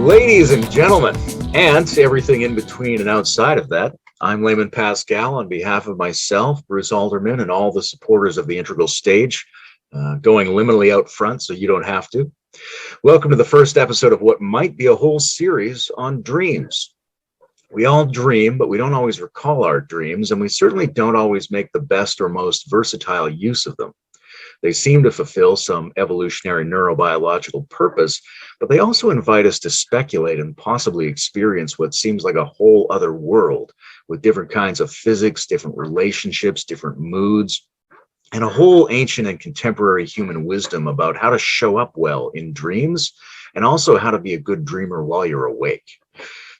Ladies and gentlemen, and everything in between and outside of that, I'm Layman Pascal on behalf of myself, Bruce Alderman, and all the supporters of the Integral Stage, going liminally out front so you don't have to. Welcome to the first episode of what might be a whole series on dreams. We all dream, but we don't always recall our dreams, and we certainly don't always make the best or most versatile use of them. They seem to fulfill some evolutionary neurobiological purpose, but they also invite us to speculate and possibly experience what seems like a whole other world with different kinds of physics, different relationships, different moods, and a whole ancient and contemporary human wisdom about how to show up well in dreams and also how to be a good dreamer while you're awake.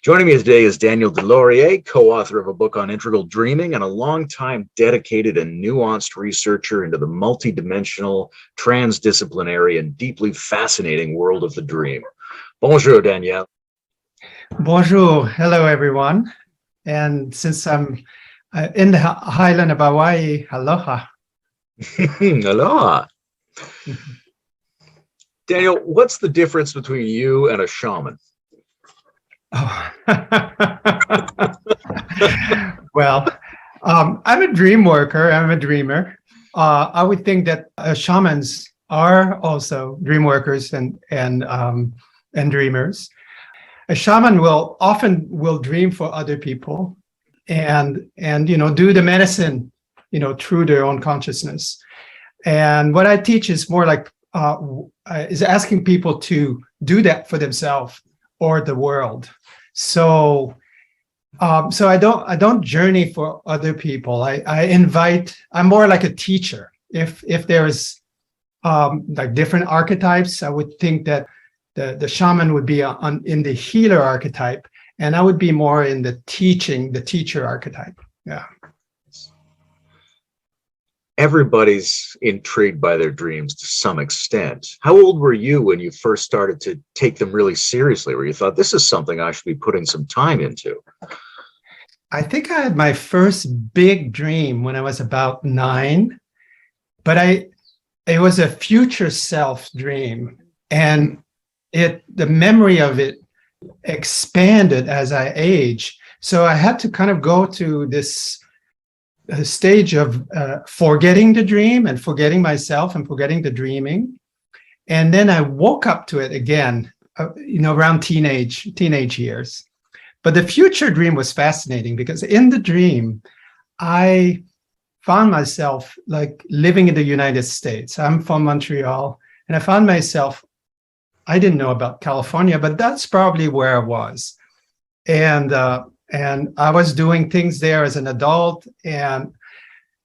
Joining me today is Daniel Deslauriers, co-author of a book on integral dreaming and a long-time dedicated and nuanced researcher into the multidimensional, transdisciplinary, and deeply fascinating world of the dream. Bonjour, Daniel. Bonjour. Hello, everyone. And since I'm in the Highland of Hawaii, aloha. Aloha. Daniel, what's the difference between you and a shaman? Oh. Well, I'm a dream worker. I'm a dreamer. I would think that shamans are also dream workers and dreamers. A shaman will often dream for other people and do the medicine through their own consciousness. And what I teach is more like is asking people to do that for themselves or the world. So I don't journey for other people. I invite. I'm more like a teacher. If there's like different archetypes, I would think that the shaman would be in the healer archetype, and I would be more in the teacher archetype. Yeah. Everybody's intrigued by their dreams to some extent. How old were you when you first started to take them really seriously, where you thought, this is something I should be putting some time into? I think I had my first big dream when I was about 9, but it was a future self dream, and the memory of it expanded as I aged. So I had to kind of go to this stage of forgetting the dream and forgetting myself and forgetting the dreaming. And then I woke up to it again, around teenage years. But the future dream was fascinating because in the dream, I found myself like living in the United States. I'm from Montreal, and I found myself, I didn't know about California, but that's probably where I was. And I was doing things there as an adult, and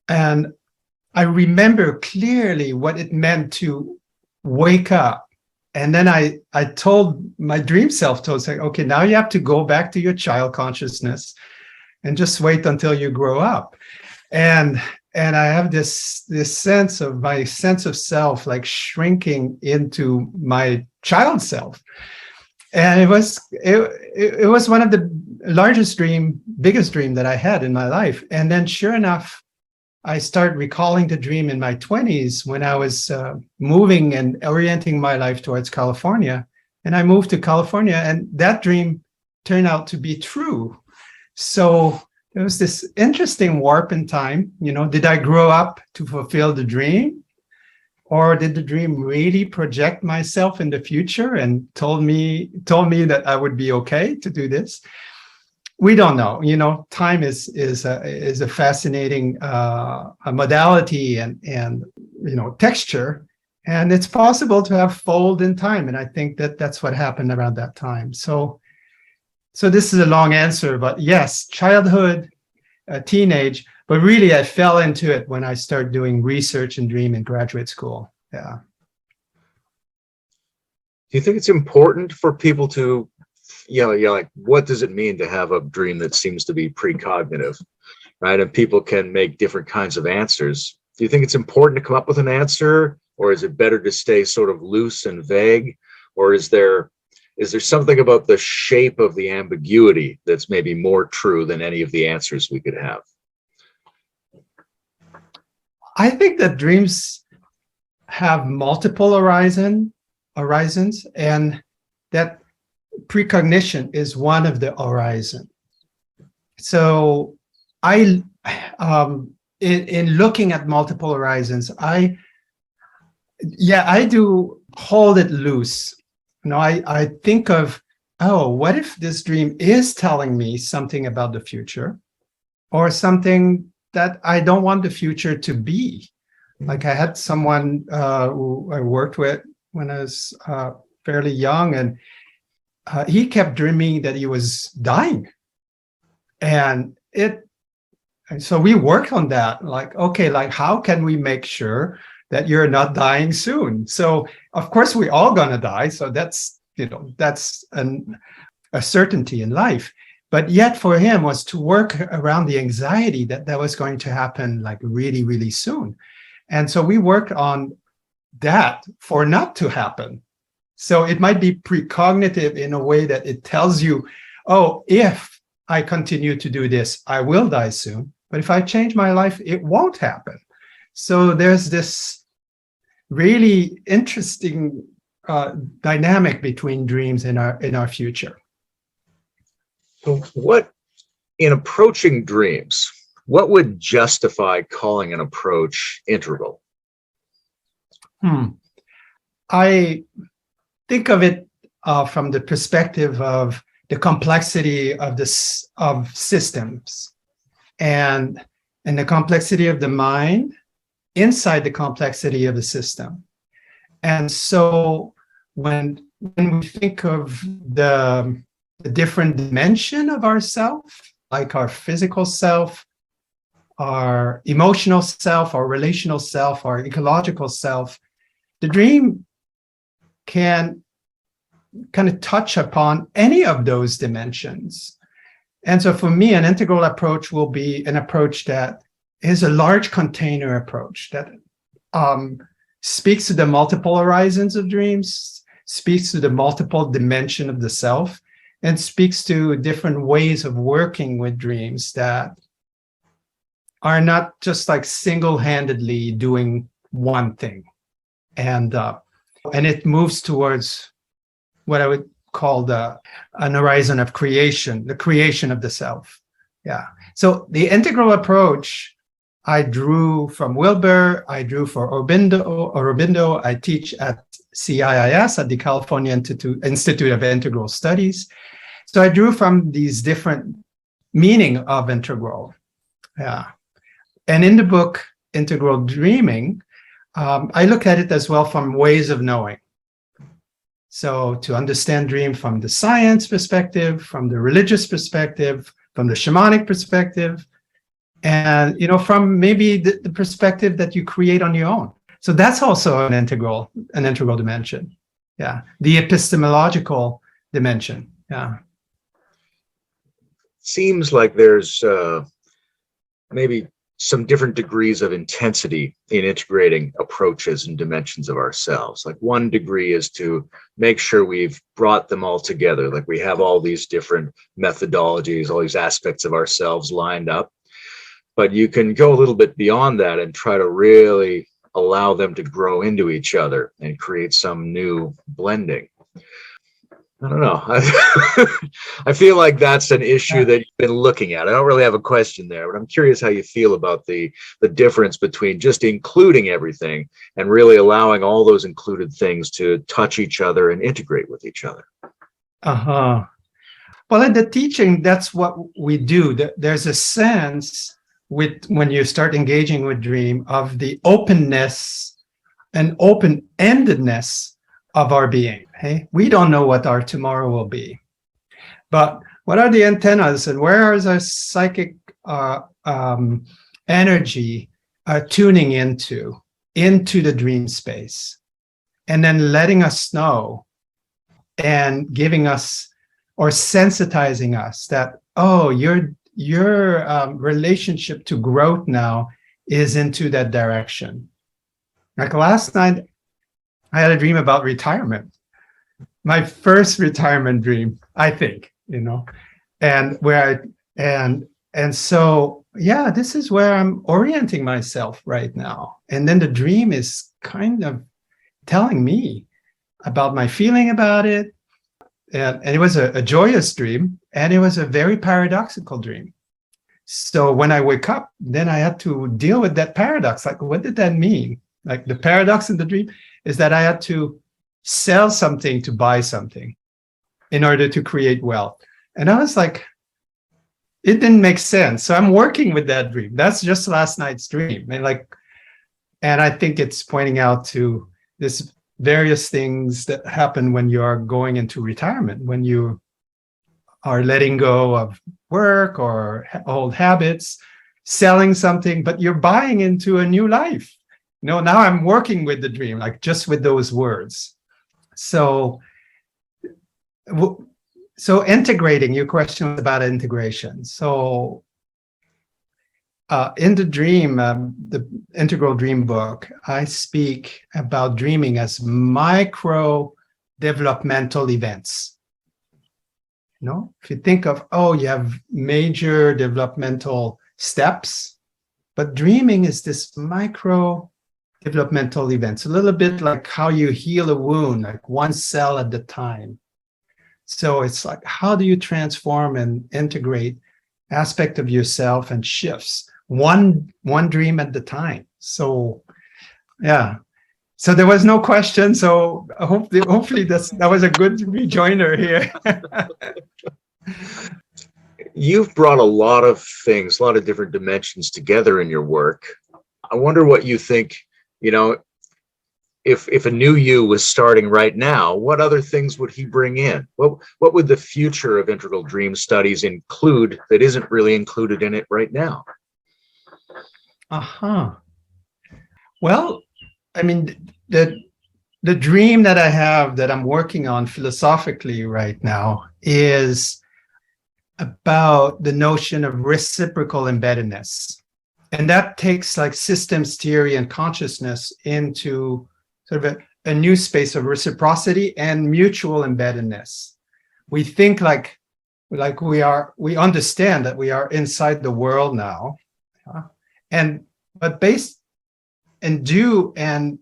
I remember clearly what it meant to wake up. And then I told my dream self, okay, now you have to go back to your child consciousness and just wait until you grow up. And I have this sense of self like shrinking into my child self. And it was one of the biggest dream that I had in my life. And then sure enough, I started recalling the dream in my 20s when I was moving and orienting my life towards California. And I moved to California, and that dream turned out to be true. So there was this interesting warp in time. Did I grow up to fulfill the dream? Or did the dream really project myself in the future and told me that I would be okay to do this? We don't know. Time is a fascinating modality and texture, and it's possible to have fold in time. And I think that's what happened around that time. So this is a long answer, but yes, childhood, teenage. But really, I fell into it when I started doing research and dream in graduate school. Yeah. Do you think it's important for people to, like, what does it mean to have a dream that seems to be precognitive, right? And people can make different kinds of answers. Do you think it's important to come up with an answer, or is it better to stay sort of loose and vague? Or is there something about the shape of the ambiguity that's maybe more true than any of the answers we could have? I think that dreams have multiple horizons, and that precognition is one of the horizon. So in looking at multiple horizons, I do hold it loose. I think of, what if this dream is telling me something about the future, or something that I don't want the future to be? Like, I had someone who I worked with when I was fairly young, and he kept dreaming that he was dying. And so we worked on that. Like, okay, like, how can we make sure that you're not dying soon? So of course we're all gonna die. So that's a certainty in life. But yet for him was to work around the anxiety that was going to happen like really, really soon. And so we worked on that for not to happen. So it might be precognitive in a way that it tells you, if I continue to do this, I will die soon. But if I change my life, it won't happen. So there's this really interesting dynamic between dreams in our future. So what, in approaching dreams, what would justify calling an approach integral? I think of it from the perspective of the complexity of systems, and the complexity of the mind inside the complexity of the system. And so when we think of the different dimension of ourself, like our physical self, our emotional self, our relational self, our ecological self, the dream can kind of touch upon any of those dimensions. And so for me, an integral approach will be an approach that is a large container approach that speaks to the multiple horizons of dreams, speaks to the multiple dimension of the self, and speaks to different ways of working with dreams that are not just like single-handedly doing one thing. And it moves towards what I would call an horizon of creation, the creation of the self. Yeah. So the integral approach I drew from Wilber, I drew for Aurobindo. I teach at CIIS, at the California Institute of Integral Studies. So I drew from these different meaning of integral. Yeah. And in the book, Integral Dreaming, I look at it as well from ways of knowing. So to understand dream from the science perspective, from the religious perspective, from the shamanic perspective, and from maybe the perspective that you create on your own. So that's also an integral dimension. Yeah. The epistemological dimension. Yeah. Seems like there's maybe some different degrees of intensity in integrating approaches and dimensions of ourselves. Like, one degree is to make sure we've brought them all together. Like, we have all these different methodologies, all these aspects of ourselves lined up. But you can go a little bit beyond that and try to really allow them to grow into each other and create some new blending. I don't know. I feel like that's an issue that you've been looking at. I don't really have a question there, but I'm curious how you feel about the difference between just including everything and really allowing all those included things to touch each other and integrate with each other. Well, in the teaching, that's what we do. There's a sense when you start engaging with dream of the openness and open-endedness of our being. Hey, we don't know what our tomorrow will be, but what are the antennas and where is our psychic energy tuning into the dream space, and then letting us know and giving us or sensitizing us that, your relationship to growth now is into that direction. Like last night, I had a dream about retirement. My first retirement dream, I think, and so, yeah, this is where I'm orienting myself right now. And then the dream is kind of telling me about my feeling about it. and it was a joyous dream, and it was a very paradoxical dream. So when I wake up, then I had to deal with that paradox. Like, what did that mean? Like, the paradox in the dream is that I had to sell something to buy something in order to create wealth. And I was like, it didn't make sense. So I'm working with that dream. That's just last night's dream. And I think it's pointing out to this various things that happen when you are going into retirement, when you are letting go of work or old habits, selling something, but you're buying into a new life. Now I'm working with the dream, like just with those words. So integrating, your question was about integration. So in the dream, the Integral Dream book, I speak about dreaming as micro developmental events. If you think of, you have major developmental steps, but dreaming is this micro developmental events, a little bit like how you heal a wound, like one cell at a time. So it's like, how do you transform and integrate aspect of yourself and shifts one dream at the time? So, yeah. So there was no question. So hopefully that was a good rejoinder here. You've brought a lot of things, a lot of different dimensions together in your work. I wonder what you think, if a new you was starting right now, what other things would he bring in? What would the future of integral dream studies include that isn't really included in it right now? Well, I mean, the dream that I have that I'm working on philosophically right now is about the notion of reciprocal embeddedness. And that takes like systems theory and consciousness into sort of a new space of reciprocity and mutual embeddedness. We think like we understand that we are inside the world now, but based and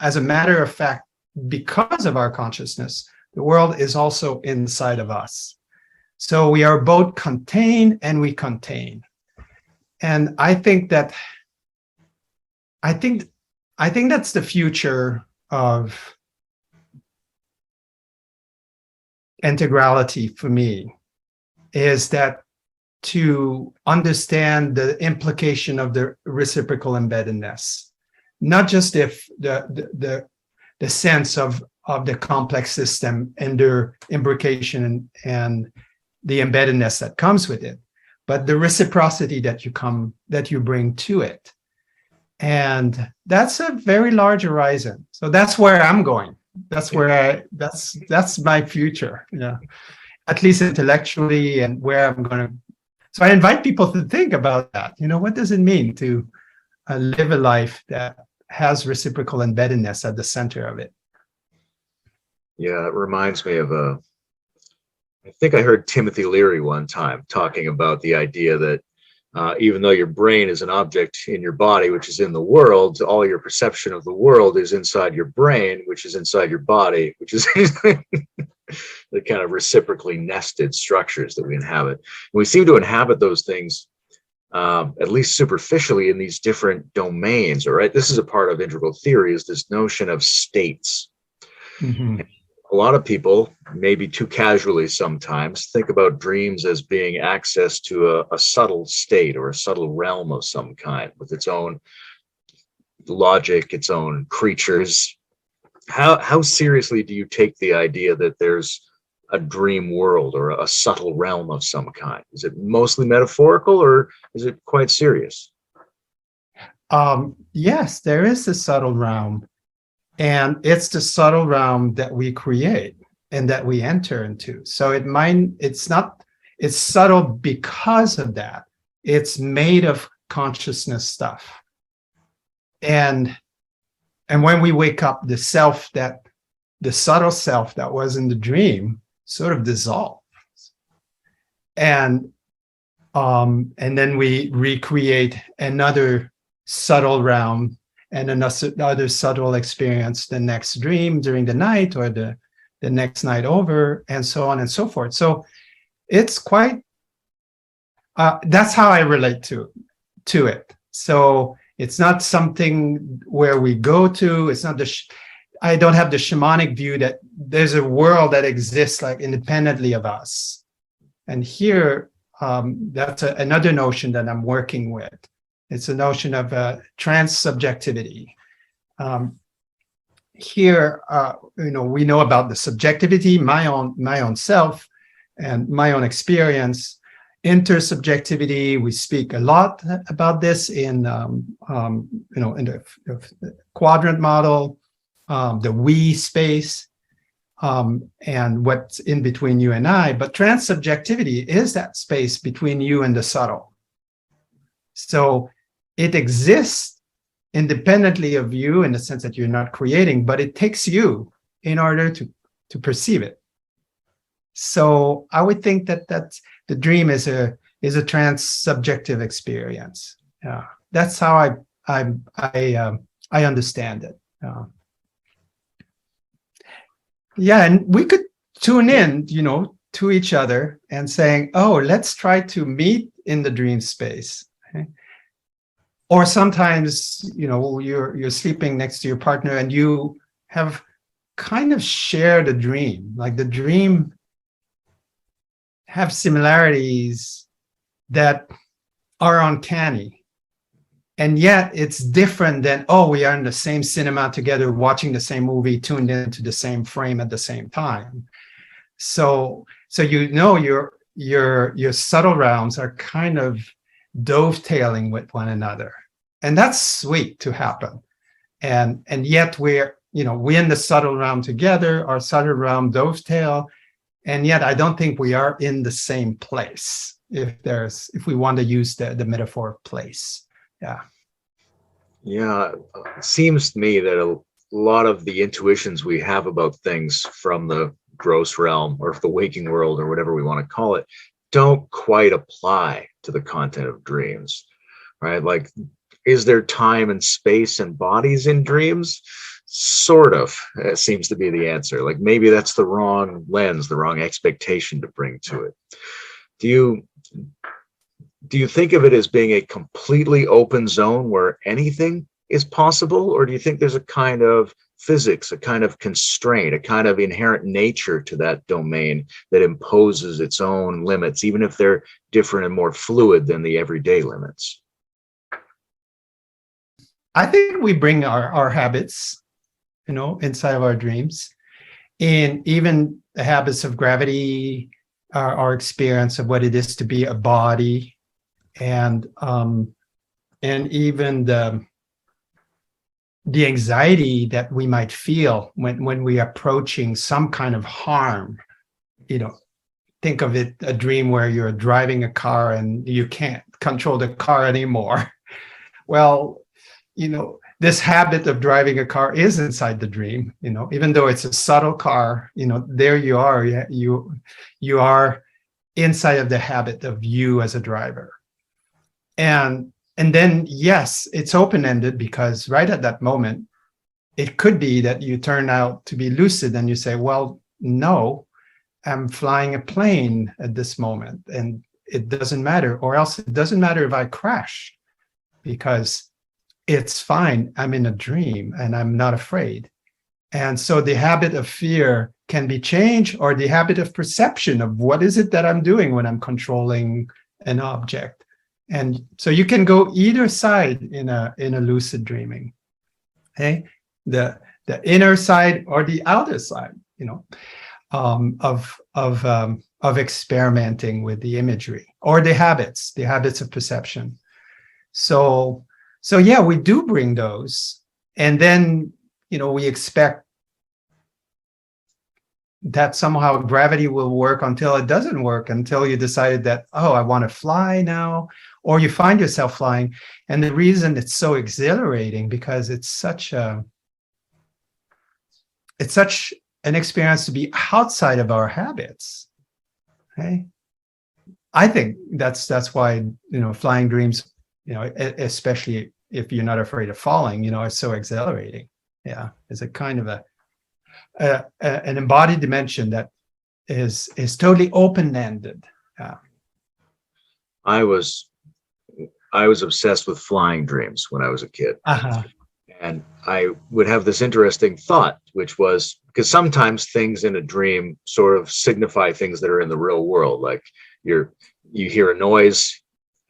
as a matter of fact, because of our consciousness, the world is also inside of us. So we are both contained and we contain. And I think that's the future of integrality for me, is that to understand the implication of the reciprocal embeddedness, not just if the sense of the complex system and their imbrication and the embeddedness that comes with it, but the reciprocity that you bring to it. And that's a very large horizon. So that's where I'm going. That's that's my future. Yeah, at least intellectually, and where I'm going to. So I invite people to think about that. What does it mean to live a life that has reciprocal embeddedness at the center of it? Yeah, it reminds me of I think I heard Timothy Leary one time talking about the idea that even though your brain is an object in your body, which is in the world, all your perception of the world is inside your brain, which is inside your body, which is the kind of reciprocally nested structures that we inhabit. And we seem to inhabit those things, at least superficially, in these different domains, all right? This is a part of integral theory, is this notion of states. Mm-hmm. A lot of people, maybe too casually sometimes, think about dreams as being access to a subtle state or a subtle realm of some kind with its own logic, its own creatures. How seriously do you take the idea that there's a dream world or a subtle realm of some kind? Is it mostly metaphorical, or is it quite serious? Yes, there is a subtle realm. And it's the subtle realm that we create and that we enter into. So it's subtle because of that. It's made of consciousness stuff. And when we wake up, the subtle self that was in the dream sort of dissolves. And then we recreate another subtle realm and another subtle experience the next dream during the night or the the next night over, and so on and so forth. So it's quite, that's how I relate to it. So it's not something where we go to, it's not I don't have the shamanic view that there's a world that exists like independently of us. And here, that's another notion that I'm working with. It's a notion of trans-subjectivity. Here, we know about the subjectivity, my own self, and my own experience. Intersubjectivity, we speak a lot about this in the quadrant model, the we space, and what's in between you and I. But transsubjectivity is that space between you and the subtle. So it exists independently of you in the sense that you're not creating, but it takes you in order to perceive it. So I would think that the dream is a trans-subjective experience. That's how I understand it. And we could tune in, to each other and saying, "Oh, let's try to meet in the dream space." Okay? Or sometimes, you're sleeping next to your partner and you have kind of shared a dream, like the dream have similarities that are uncanny. And yet it's different than, we are in the same cinema together, watching the same movie, tuned into the same frame at the same time. So your subtle realms are kind of dovetailing with one another. And that's sweet to happen. And yet we're in the subtle realm together, our subtle realm dovetail. And yet I don't think we are in the same place, if we want to use the metaphor of place. Yeah, it seems to me that a lot of the intuitions we have about things from the gross realm or the waking world or whatever we want to call it don't quite apply to the content of dreams, right? Like, is there time and space and bodies in dreams? Sort of, it seems to be the answer. Like, maybe that's the wrong lens, the wrong expectation to bring to it. Do you think of it as being a completely open zone where anything is possible? Or do you think there's a kind of physics, a kind of constraint, a kind of inherent nature to that domain that imposes its own limits, even if they're different and more fluid than the everyday limits? I think we bring our habits, inside of our dreams. And even the habits of gravity, our experience of what it is to be a body, and even the anxiety that we might feel when we are approaching some kind of harm. Think of it, a dream where you're driving a car and you can't control the car anymore. Well, this habit of driving a car is inside the dream, even though it's a subtle car, there you are, you are inside of the habit of you as a driver. And then, yes, it's open-ended, because right at that moment, it could be that you turn out to be lucid and you say, well, no, I'm flying a plane at this moment and it doesn't matter, or else it doesn't matter if I crash, because it's fine. I'm in a dream and I'm not afraid. And so the habit of fear can be changed, or the habit of perception of what is it that I'm doing when I'm controlling an object. And so you can go either side in a lucid dreaming. Okay, the inner side or the outer side, of experimenting with the imagery or the habits of perception. So yeah, we do bring those, and then we expect that somehow gravity will work until it doesn't work, until you decided that, I want to fly now, or you find yourself flying. And the reason it's so exhilarating, because it's such an experience to be outside of our habits. Okay, I think that's why flying dreams, especially if you're not afraid of falling, are so exhilarating. Yeah, it's a kind of an embodied dimension that is totally open-ended. I was obsessed with flying dreams when I was a kid. Uh-huh. And I would have this interesting thought, which was, because sometimes things in a dream sort of signify things that are in the real world. Like you hear a noise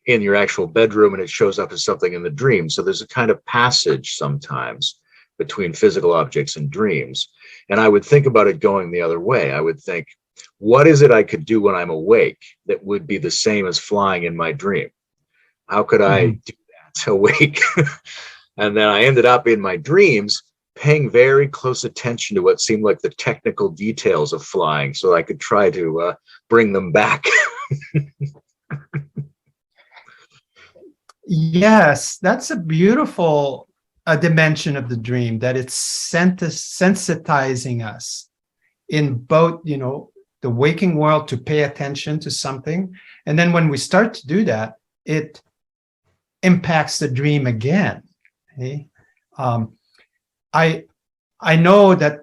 in your actual bedroom and it shows up as something in the dream. So there's a kind of passage sometimes between physical objects and dreams. And I would think about it going the other way. I would think, what is it I could do when I'm awake that would be the same as flying in my dream? How could I do that awake? And then I ended up in my dreams paying very close attention to what seemed like the technical details of flying so I could try to bring them back. Yes, that's a beautiful dimension of the dream, that it's sensitizing us in both, the waking world to pay attention to something. And then when we start to do that, it impacts the dream again. Okay? I know that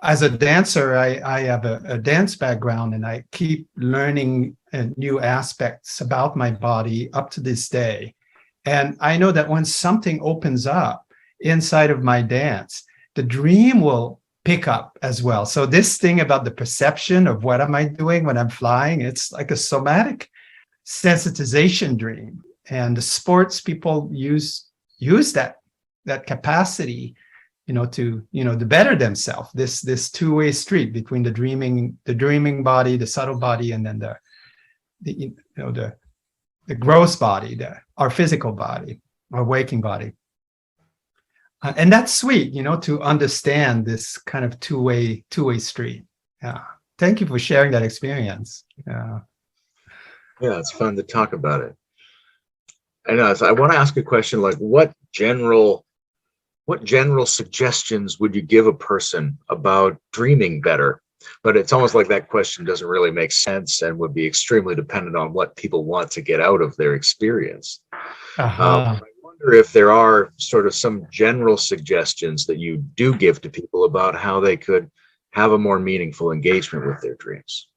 as a dancer, I have a dance background, and I keep learning new aspects about my body up to this day. And I know that when something opens up inside of my dance, the dream will pick up as well. So this thing about the perception of what am I doing when I'm flying, it's like a somatic sensitization dream. And the sports people use that capacity, to better themselves. This two-way street between the dreaming body, the subtle body, and then the gross body, our physical body, our waking body. And that's sweet, to understand this kind of two-way street. Yeah. Thank you for sharing that experience. Yeah, it's fun to talk about it. And I want to ask a question like, what general suggestions would you give a person about dreaming better? But it's almost like that question doesn't really make sense and would be extremely dependent on what people want to get out of their experience. I wonder if there are sort of some general suggestions that you do give to people about how they could have a more meaningful engagement with their dreams.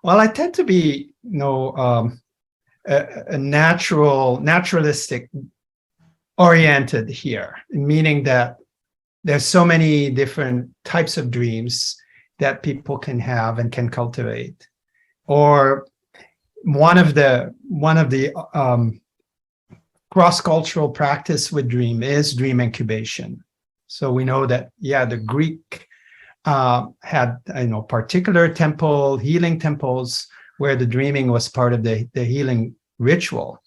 Well, I tend to be, a naturalistic oriented here, meaning that there's so many different types of dreams that people can have and can cultivate. Or one of the cross-cultural practice with dream is dream incubation. So we know that, the Greek had, particular healing temples where the dreaming was part of the healing ritual.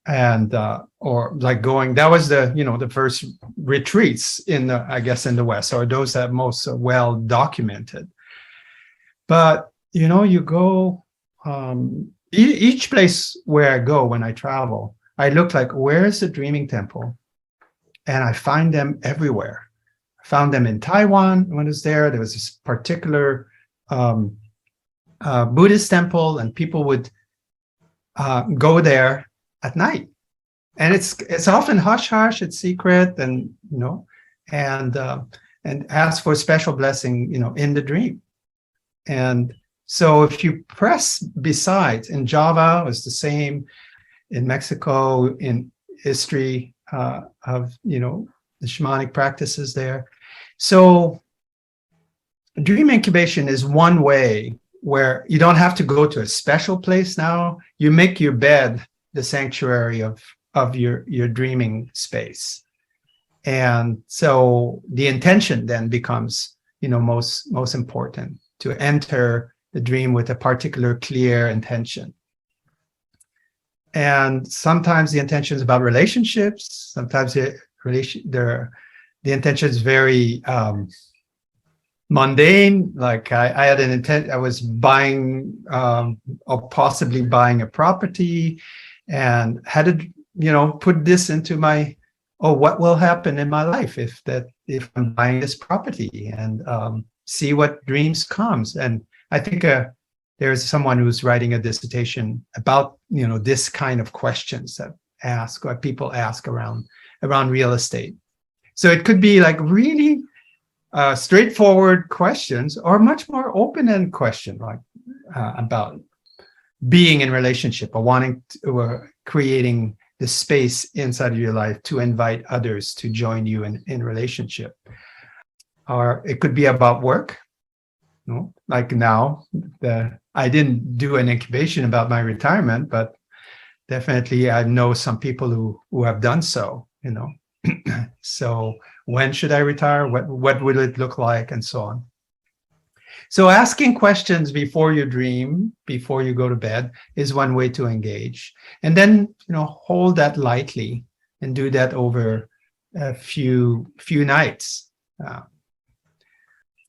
And or like that was the first retreats in the West, or those that most well documented. But you go each place where I go when I travel, I look like, where's the dreaming temple? And I find them everywhere. I found them in Taiwan when I was there. There was this particular Buddhist temple, and people would go there at night, and it's often hush, it's secret, and and ask for special blessing, in the dream. And so if you press besides, in Java, it's the same, in Mexico, in history of the shamanic practices there. So dream incubation is one way where you don't have to go to a special place now. You make your bed the sanctuary of your dreaming space. And so the intention then becomes, most important, to enter the dream with a particular clear intention. And sometimes the intention is about relationships. Sometimes the intention is very mundane. Like I had an intent, I was buying or possibly buying a property, and had to, put this into my, what will happen in my life if I'm buying this property, and see what dreams comes. And I think there's someone who's writing a dissertation about, this kind of questions that people ask around real estate. So it could be like really straightforward questions or much more open-ended question, like about being in relationship or wanting to, creating the space inside of your life to invite others to join you in relationship. Or it could be about work. You know, like now, I didn't do an incubation about my retirement, but definitely I know some people who have done so, you know. So when should I retire? What will it look like? And so on. So asking questions before you dream, before you go to bed, is one way to engage. And then, you know, hold that lightly and do that over a few nights.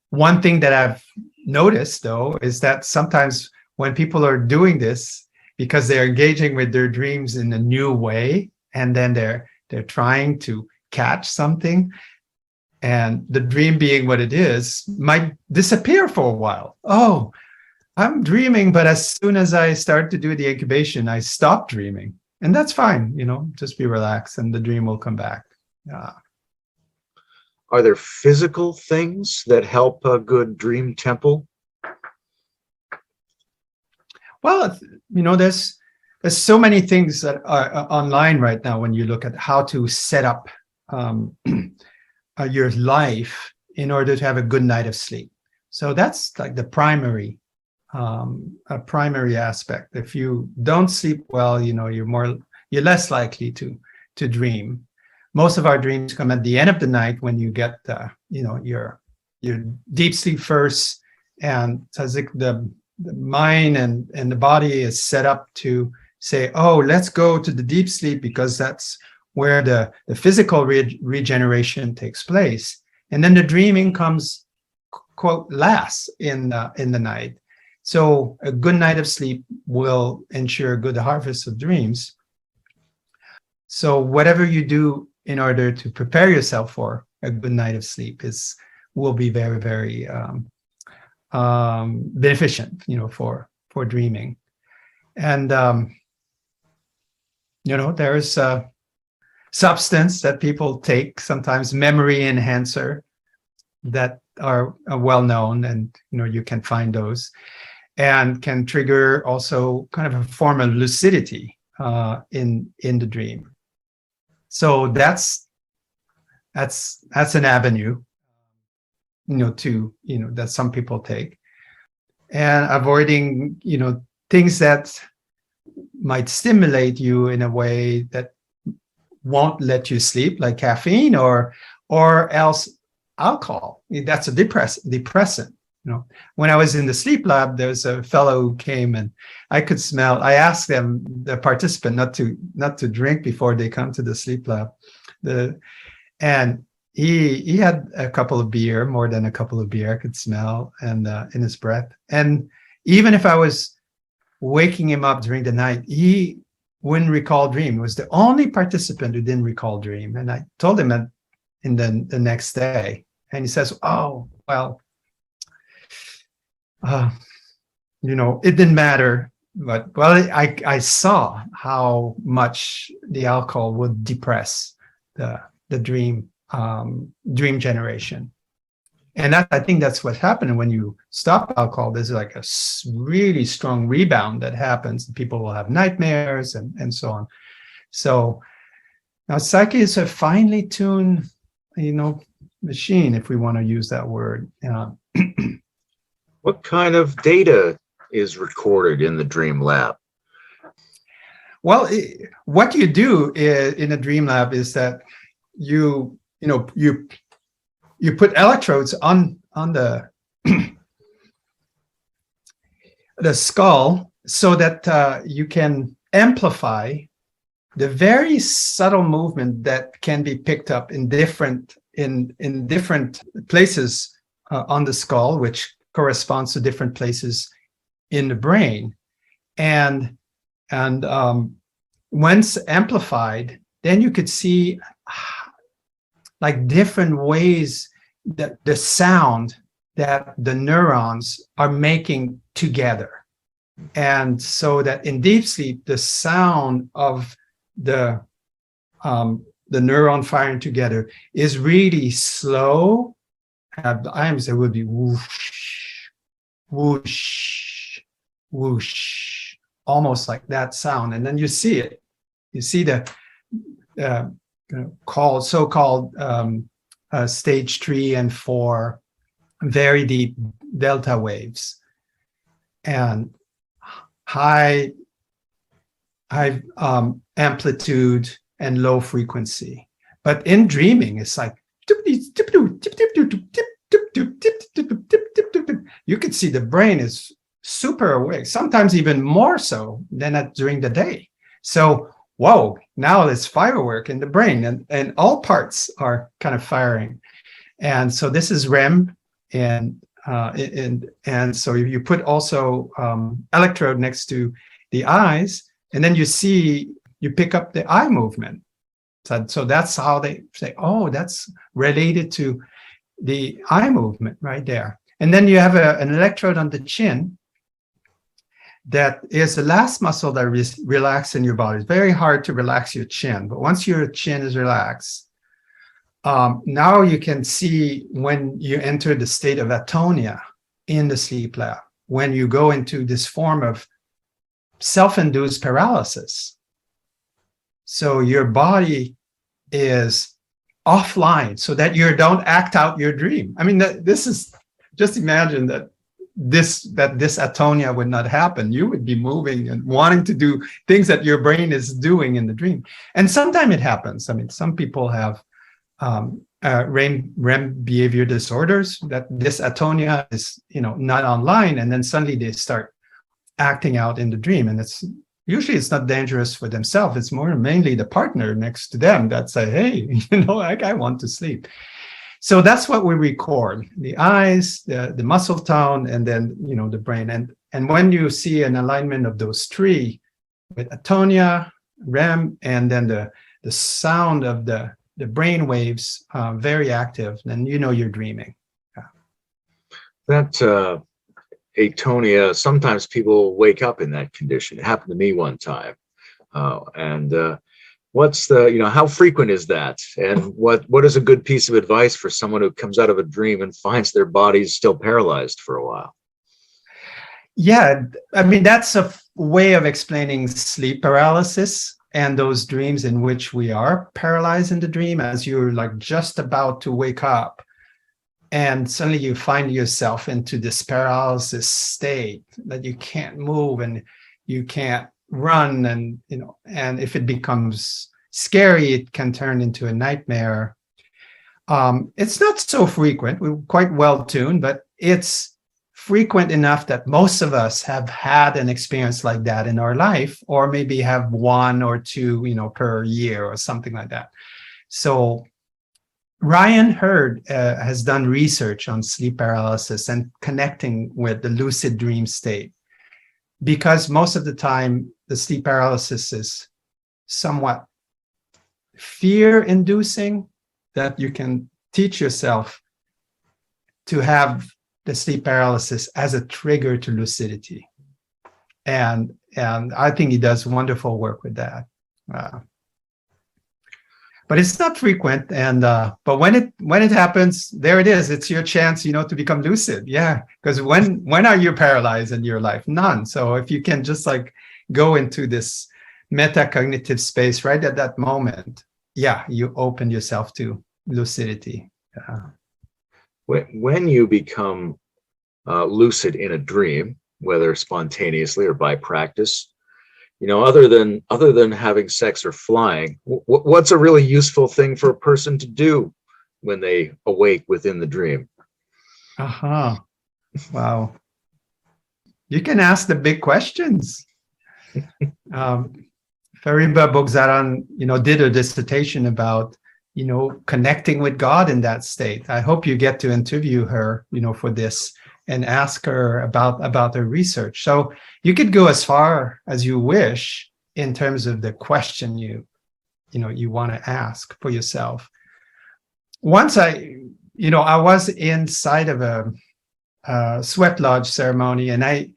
One thing that I've noticed, though, is that sometimes when people are doing this, because they're engaging with their dreams in a new way, and then they're trying to catch something, and the dream being what it is might disappear for a while. Oh, I'm dreaming, but as soon as I start to do the incubation, I stop dreaming. And that's fine, you know, just be relaxed and the dream will come back. Are there physical things that help a good dream temple? Well, you know, there's so many things that are online right now when you look at how to set up your life in order to have a good night of sleep. So that's like the primary aspect. If you don't sleep well, you know, you're less likely to dream. Most of our dreams come at the end of the night when you get you know, your deep sleep first, and as the mind and the body is set up to say, oh, let's go to the deep sleep because that's where the physical regeneration takes place. And then the dreaming comes, quote, last in the night. So a good night of sleep will ensure a good harvest of dreams. So whatever you do in order to prepare yourself for a good night of sleep will be very, very beneficent, you know, for dreaming. And you know, there's a substance that people take, sometimes memory enhancer, that are well known, and you know, you can find those, and can trigger also kind of a form of lucidity in the dream. So that's an avenue, you know, that some people take, and avoiding, you know, things that might stimulate you in a way that won't let you sleep, like caffeine or else alcohol. That's a depressant. You know, when I was in the sleep lab, there's a fellow who came and I could smell. I asked them, the participant, not to drink before they come to the sleep lab. And he had a couple of beer, more than a couple of beer, I could smell, and in his breath. And even if I was waking him up during the night, he wouldn't recall dream. He was the only participant who didn't recall dream. And I told him that in the next day, and he says, "Oh, well, you know, it didn't matter, but well, I saw how much the alcohol would depress the dream generation." And I think that's what happened when you stop alcohol. There's like a really strong rebound that happens. People will have nightmares and so on. So now psyche is a finely tuned, you know, machine, if we want to use that word. What kind of data is recorded in the dream lab? Well, what you do in a dream lab is that you put electrodes on the the skull so that you can amplify the very subtle movement that can be picked up in different places on the skull, which corresponds to different places in the brain. And once amplified, then you could see like different ways that the sound that the neurons are making together. And so that in deep sleep, the sound of the neuron firing together is really slow have the iams, it would be whoosh, whoosh, whoosh, almost like that sound. And then you see it. You see the so-called stage 3 and 4 very deep delta waves and high amplitude and low frequency. But in dreaming, it's like you could see the brain is super awake, sometimes even more so than during the day. So, whoa, now there's firework in the brain, and all parts are kind of firing. And so this is REM, and so you put also electrode next to the eyes, and then you pick up the eye movement. So that's how they say, oh, that's related to the eye movement right there. And then you have an electrode on the chin that is the last muscle that relaxes in your body. It's very hard to relax your chin, but once your chin is relaxed, now you can see when you enter the state of atonia in the sleep lab, when you go into this form of self-induced paralysis. So your body is offline so that you don't act out your dream. I mean, this is, just imagine that this atonia would not happen. You would be moving and wanting to do things that your brain is doing in the dream. And sometimes it happens. I mean, some people have REM behavior disorders that this atonia is, not online, and then suddenly they start acting out in the dream. And it's not dangerous for themselves. It's mainly the partner next to them that say, hey, I want to sleep. So that's what we record: the eyes, the muscle tone, and then the brain. And when you see an alignment of those three with atonia, REM, and then the sound of the brain waves very active, then you're dreaming. Yeah. That atonia, sometimes people wake up in that condition. It happened to me one time. What's how frequent is that? And what is a good piece of advice for someone who comes out of a dream and finds their body's still paralyzed for a while? Yeah, I mean, that's a way of explaining sleep paralysis and those dreams in which we are paralyzed in the dream, as you're like just about to wake up. And suddenly you find yourself into this paralysis state that you can't move and you can't run, and if it becomes scary, it can turn into a nightmare. It's not so frequent. We're quite well tuned, but it's frequent enough that most of us have had an experience like that in our life, or maybe have one or two, per year or something like that. So Ryan Hurd has done research on sleep paralysis and connecting with the lucid dream state, because most of the time the sleep paralysis is somewhat fear-inducing, that you can teach yourself to have the sleep paralysis as a trigger to lucidity. And I think he does wonderful work with that. But it's not frequent, but when it happens, there it is. It's your chance, to become lucid. Yeah, because when are you paralyzed in your life? None. So if you can just go into this metacognitive space right at that moment, yeah, you open yourself to lucidity. When you become lucid in a dream, whether spontaneously or by practice, other than having sex or flying, what's a really useful thing for a person to do when they awake within the dream? Wow. You can ask the big questions. Fariba Bogzaran, did a dissertation about, connecting with God in that state. I hope you get to interview her, for this, and ask her about her research. So you could go as far as you wish in terms of the question you want to ask for yourself. Once I was inside of a sweat lodge ceremony, and I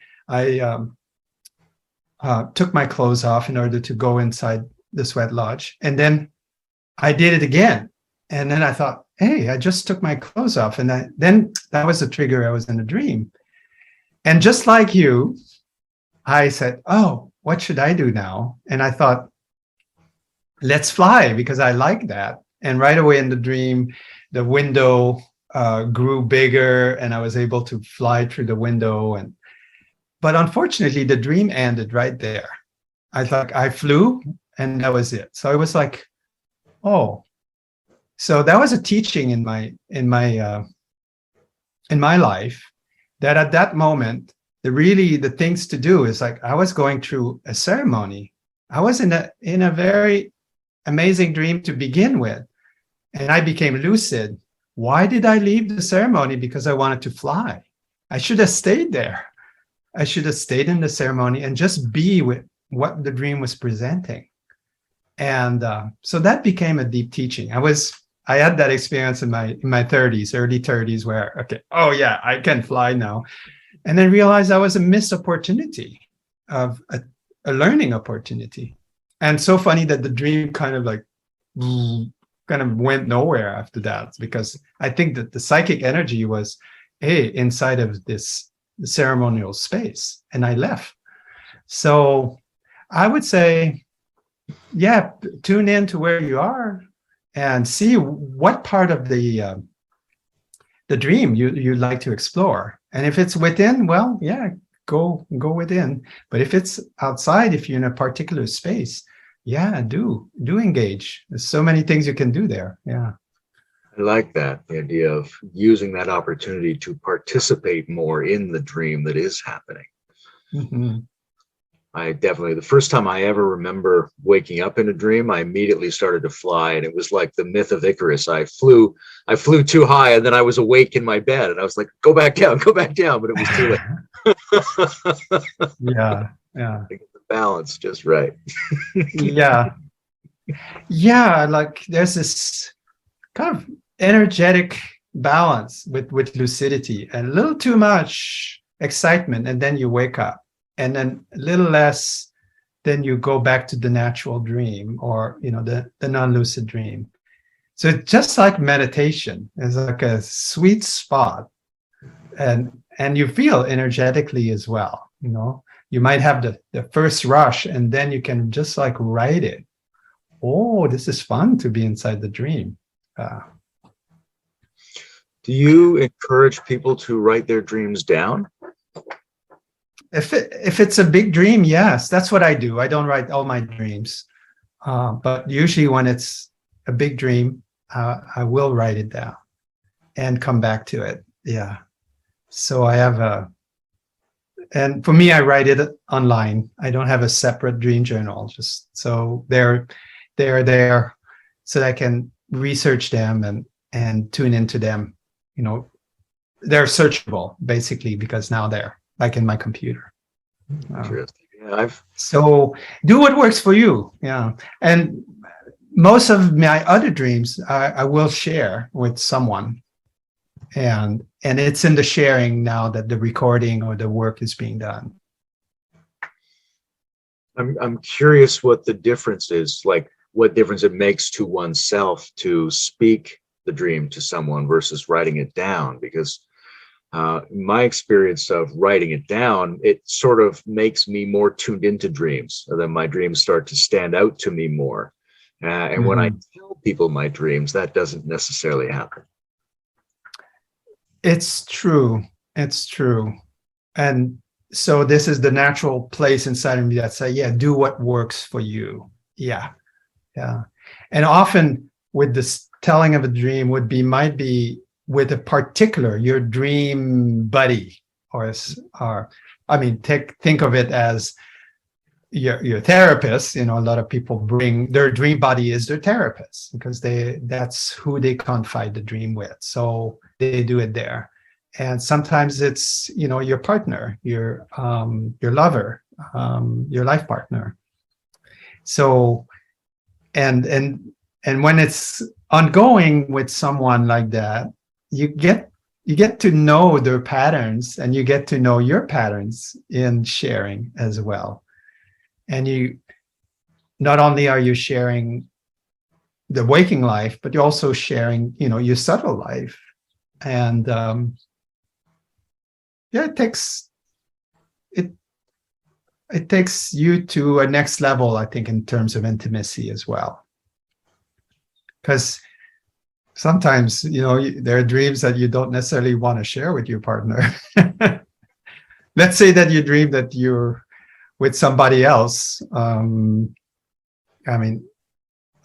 took my clothes off in order to go inside the sweat lodge, and then I did it again, and then I thought, hey, I just took my clothes off. And then that was the trigger. I was in a dream. And just like you, I said, oh, what should I do now? And I thought, let's fly, because I like that. And right away in the dream, the window grew bigger and I was able to fly through the window. But unfortunately, the dream ended right there. I flew and that was it. So it was like, oh, so that was a teaching in my life, that at that moment, the things to do is like, I was going through a ceremony. I was in a very amazing dream to begin with, and I became lucid. Why did I leave the ceremony? Because I wanted to fly. I should have stayed there. I should have stayed in the ceremony and just be with what the dream was presenting. And so that became a deep teaching. I had that experience in my 30s, early 30s, where, okay, oh yeah, I can fly now. And then realized that was a missed opportunity of a learning opportunity. And so funny that the dream kind of went nowhere after that, because I think that the psychic energy was inside of this ceremonial space, and I left. So I would say, yeah, tune in to where you are and see what part of the dream you'd like to explore. And if it's within, well, yeah, go within. But if it's outside, if you're in a particular space, yeah, do engage. There's so many things you can do there. Yeah. I like that, the idea of using that opportunity to participate more in the dream that is happening. Mm-hmm. The first time I ever remember waking up in a dream, I immediately started to fly, and it was like the myth of Icarus. I flew too high, and then I was awake in my bed, and I was like, go back down, but it was too late. Yeah. To get the balance just right. Yeah, like there's this kind of energetic balance with lucidity, and a little too much excitement, and then you wake up. And then a little less, then you go back to the natural dream, or the non-lucid dream. So it's just like meditation. It's like a sweet spot, and you feel energetically as well. You might have the first rush, and then you can just like ride it. Oh, this is fun to be inside the dream. Do you encourage people to write their dreams down? If it's a big dream, yes, that's what I do. I don't write all my dreams, but usually when it's a big dream, I will write it down and come back to it. Yeah. So I have and for me, I write it online. I don't have a separate dream journal. Just so they're there, so that I can research them and tune into them. They're searchable basically, because now they're like in my computer. Interesting. Yeah, so do what works for you. Yeah. And most of my other dreams I will share with someone, and it's in the sharing now that the recording or the work is being done. I'm curious what the difference is, like what difference it makes to oneself to speak the dream to someone versus writing it down, because my experience of writing it down, it sort of makes me more tuned into dreams, and then my dreams start to stand out to me more. And when I tell people my dreams, that doesn't necessarily happen. It's true. And so this is the natural place inside of me that say, yeah, do what works for you. Yeah. And often with this telling of a dream might be with a particular, your dream buddy, or I mean, think of it as your therapist. A lot of people bring their dream buddy is their therapist, because that's who they confide the dream with. So they do it there. And sometimes it's, your partner, your lover, your life partner. So, and when it's ongoing with someone like that, you get to know their patterns, and you get to know your patterns in sharing as well. And you not only are you sharing the waking life, but you're also sharing, your subtle life. And it takes you to a next level, I think, in terms of intimacy as well. Because sometimes, there are dreams that you don't necessarily want to share with your partner. Let's say that you dream that you're with somebody else.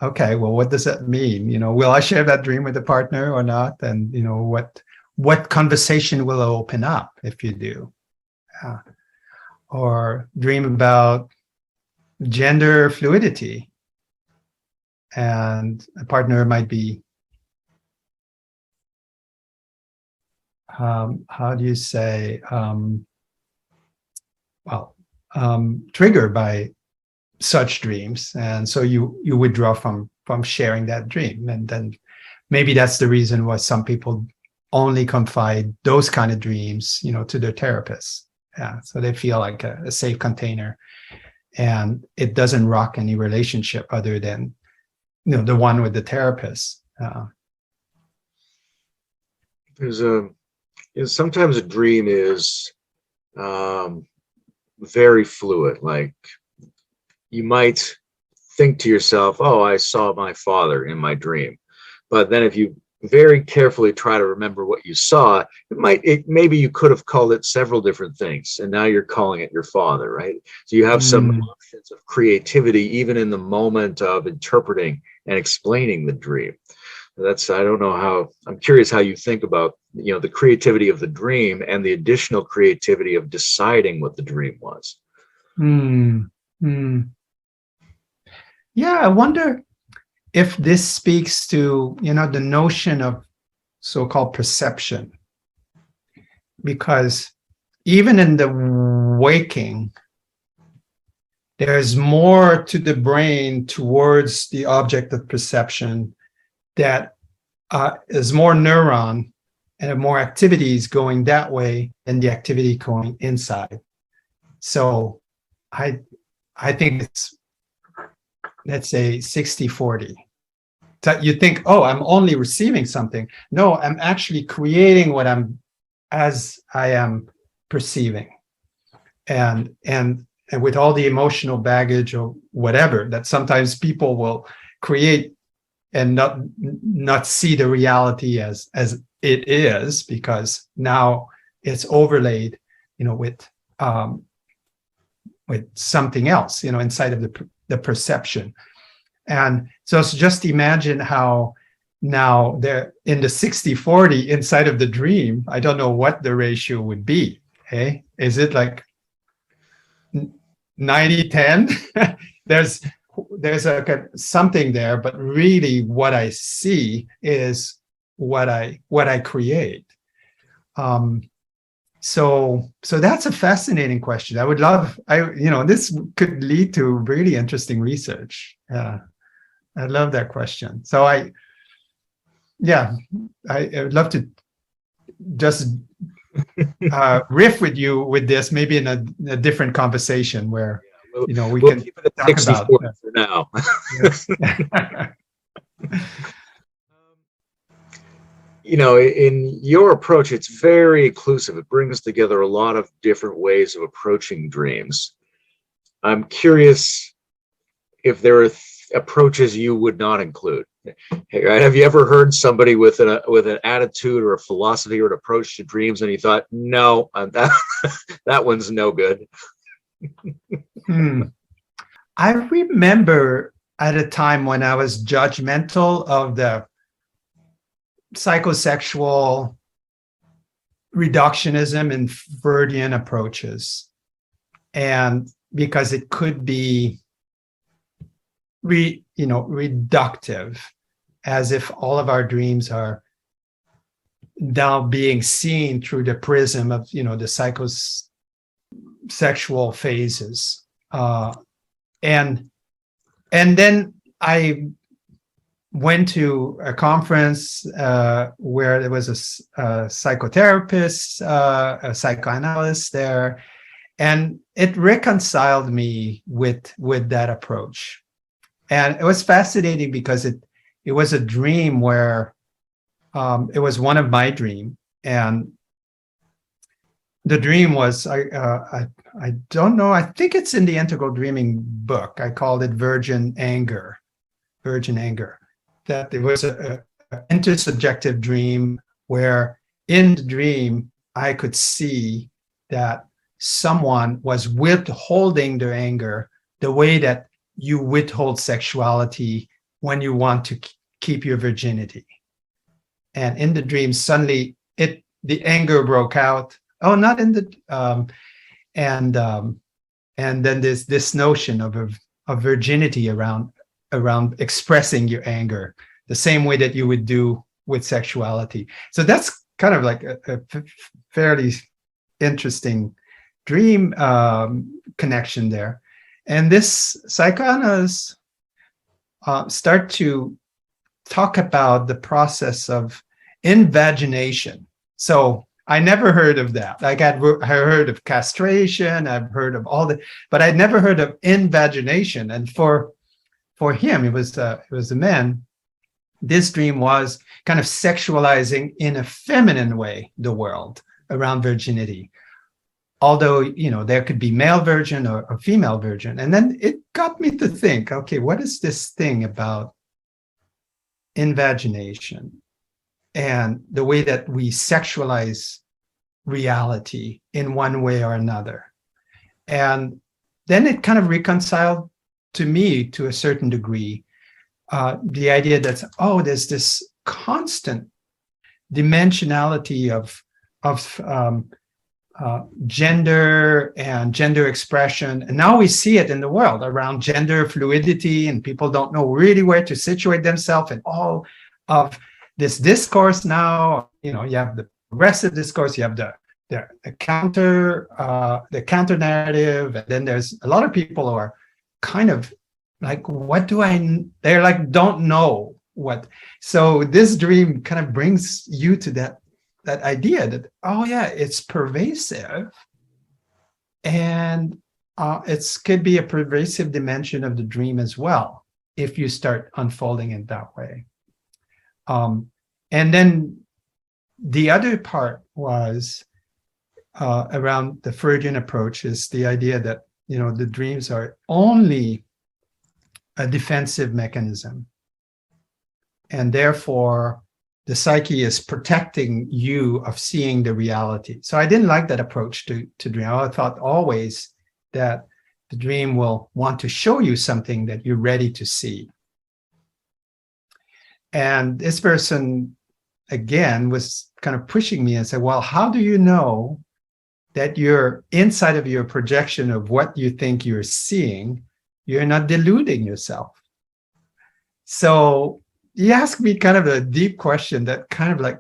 Okay, well, what does that mean? Will I share that dream with the partner or not? And, what conversation will open up if you do? Or dream about gender fluidity. And a partner might be, how do you say, triggered by such dreams, and so you withdraw from sharing that dream. And then maybe that's the reason why some people only confide those kind of dreams, to their therapists. So they feel like a safe container, and it doesn't rock any relationship other than the one with the therapist. Sometimes a dream is very fluid. Like, you might think to yourself, oh, I saw my father in my dream. But then if you very carefully try to remember what you saw, maybe you could have called it several different things, and now you're calling it your father, right? So you have some options of creativity even in the moment of interpreting and explaining the dream. I'm curious how you think about, the creativity of the dream and the additional creativity of deciding what the dream was. Yeah, I wonder if this speaks to, the notion of so-called perception. Because even in the waking, there's more to the brain towards the object of perception that is more neuron and more activities going that way than the activity going inside. So I think it's, let's say, 60-40. So you think, oh, I'm only receiving something. No, I'm actually creating as I am perceiving. And with all the emotional baggage or whatever that sometimes people will create and not see the reality as it is, because now it's overlaid, with something else, inside of the perception. And so just imagine how now they're in the 60-40 inside of the dream. I don't know what the ratio would be. Hey, is it like 90-10? There's something there, but really what I see is what I create. So that's a fascinating question. I would love, this could lead to really interesting research. I love that question. So I would love to just riff with you with this, maybe in a different conversation where, we can keep it at talk about for now. In your approach, it's very inclusive. It brings together a lot of different ways of approaching dreams. I'm curious if there are approaches you would not include. Hey, have you ever heard somebody with an attitude or a philosophy or an approach to dreams, and you thought, no, that one's no good? I remember at a time when I was judgmental of the psychosexual reductionism and Freudian approaches, and because it could be reductive, as if all of our dreams are now being seen through the prism of the psychosexual phases, and then I went to a conference where there was a psychotherapist, a psychoanalyst there, and it reconciled me with that approach. And it was fascinating because it was a dream where it was one of my dream, and the dream was I don't know. I think it's in the Integral Dreaming book. I called it Virgin Anger. That it was a intersubjective dream where in the dream I could see that someone was withholding their anger the way that you withhold sexuality when you want to keep your virginity. And in the dream, suddenly the anger broke out. Oh, not in the and then there's this notion of virginity around expressing your anger the same way that you would do with sexuality. So that's kind of like a fairly interesting dream connection there. And this psychoanalysts start to talk about the process of invagination. So I never heard of that. Like I heard of castration, I've heard of all the, but I'd never heard of invagination. And for him, it was a man. This dream was kind of sexualizing in a feminine way the world around virginity. Although, you know, there could be male virgin or female virgin. And then it got me to think, okay, what is this thing about invagination and the way that we sexualize reality in one way or another? And then it kind of reconciled to me to a certain degree the idea that, oh, there's this constant dimensionality of gender and gender expression. And now we see it in the world around gender fluidity, and people don't know really where to situate themselves in all of this discourse now. You know, you have the progressive discourse, you have the counter narrative, and then there's a lot of people who are kind of like, they're like, don't know what. So this dream kind of brings you to that idea that, oh yeah, it's pervasive, and it could be a pervasive dimension of the dream as well if you start unfolding it that way. And then the other part was around the Freudian approach, is the idea that, you know, the dreams are only a defensive mechanism, and therefore the psyche is protecting you of seeing the reality. So I didn't like that approach to dream. I thought always that the dream will want to show you something that you're ready to see. And this person, again, was kind of pushing me and said, well, how do you know that you're inside of your projection of what you think you're seeing, you're not deluding yourself? So he asked me kind of a deep question that kind of like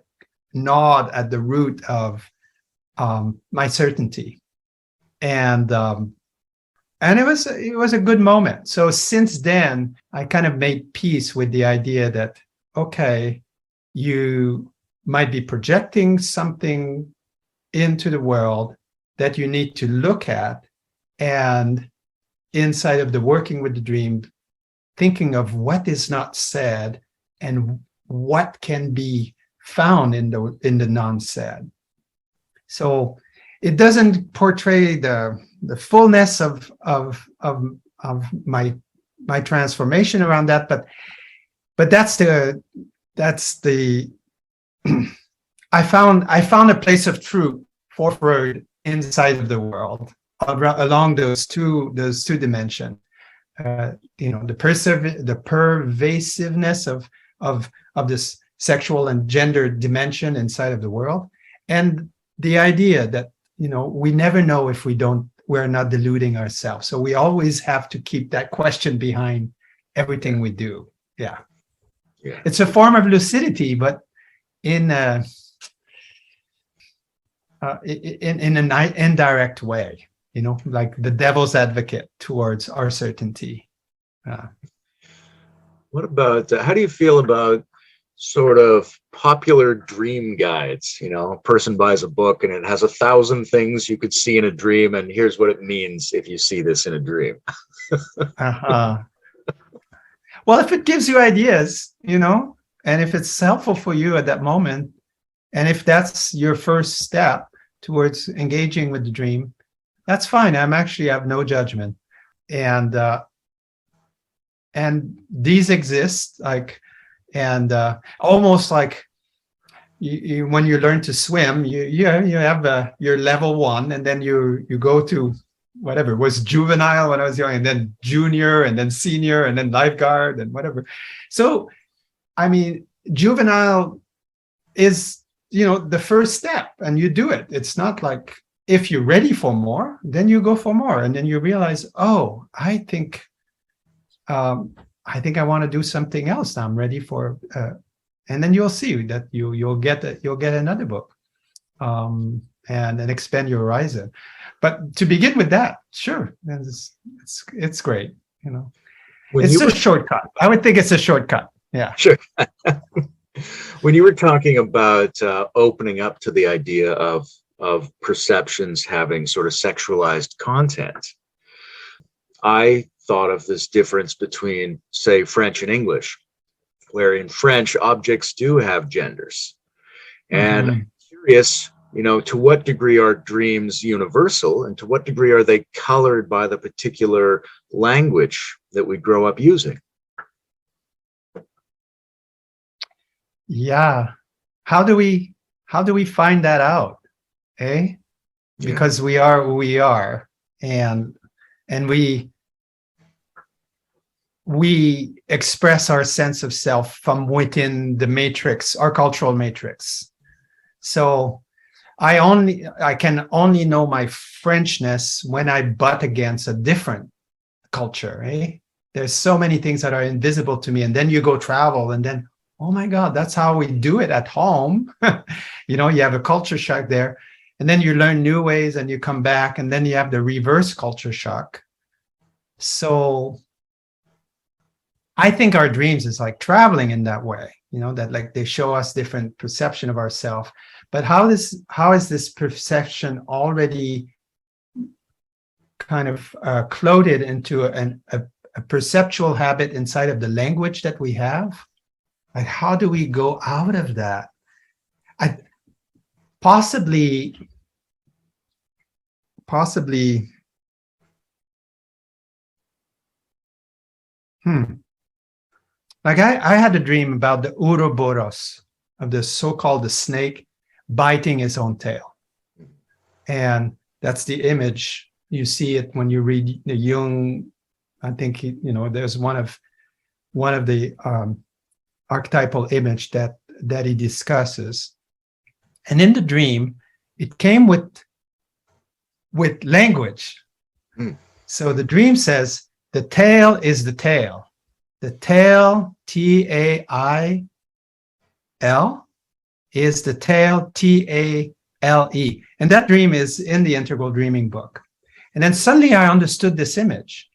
gnawed at the root of my certainty, and it was a good moment. So since then, I kind of made peace with the idea that, okay, you might be projecting something into the world that you need to look at, and inside of the working with the dream, thinking of what is not said and what can be found in the non-said. So it doesn't portray the fullness of my transformation around that, but that's the I found a place of truth for Freud inside of the world along those two dimensions. You know, the pervasiveness of this sexual and gender dimension inside of the world, and the idea that, you know, we never know if we're not deluding ourselves. So we always have to keep that question behind everything we do. Yeah. It's a form of lucidity, but in an indirect way, you know, like the devil's advocate towards our certainty. What about, how do you feel about sort of popular dream guides? You know, a person buys a book and it has 1,000 things you could see in a dream, and here's what it means if you see this in a dream. Well, if it gives you ideas, and if it's helpful for you at that moment, and if that's your first step towards engaging with the dream, that's fine. I have no judgment. And these exist, almost like when you learn to swim, you have your level 1, and then you go to whatever was juvenile when I was young, and then junior, and then senior, and then lifeguard, and whatever. So, juvenile is, the first step, and you do it. It's not like if you're ready for more, then you go for more, and then you realize, oh, I think I want to do something else. I'm ready for, and then you'll see that you'll get another book, and then expand your horizon. But to begin with that, sure, it's great. It's a shortcut. I would think it's a shortcut. Yeah, sure. When you were talking about opening up to the idea of perceptions having sort of sexualized content, I thought of this difference between, say, French and English, where in French objects do have genders. And I'm curious, to what degree are dreams universal, and to what degree are they colored by the particular language that we grow up using? Yeah. How do we find that out? Because we are who we are, and we express our sense of self from within the matrix, our cultural matrix. So I can only know my Frenchness when I butt against a different culture. There's so many things that are invisible to me, and then you go travel, and then, oh my God, that's how we do it at home. You have a culture shock there, and then you learn new ways, and you come back, and then you have the reverse culture shock. So I think our dreams is like traveling in that way, that like they show us different perception of ourselves. But how is this perception already kind of clothed into a perceptual habit inside of the language that we have? Like, how do we go out of that? Possibly. Like I had a dream about the Ouroboros, of the so-called the snake biting his own tail. And that's the image. You see it when you read the Jung. I think, there's one of the archetypal image that he discusses. And in the dream, it came with language. So the dream says, the tail is the tail. The tail, Tail, is the tail, Tale. And that dream is in the Integral Dreaming book. And then suddenly I understood this image,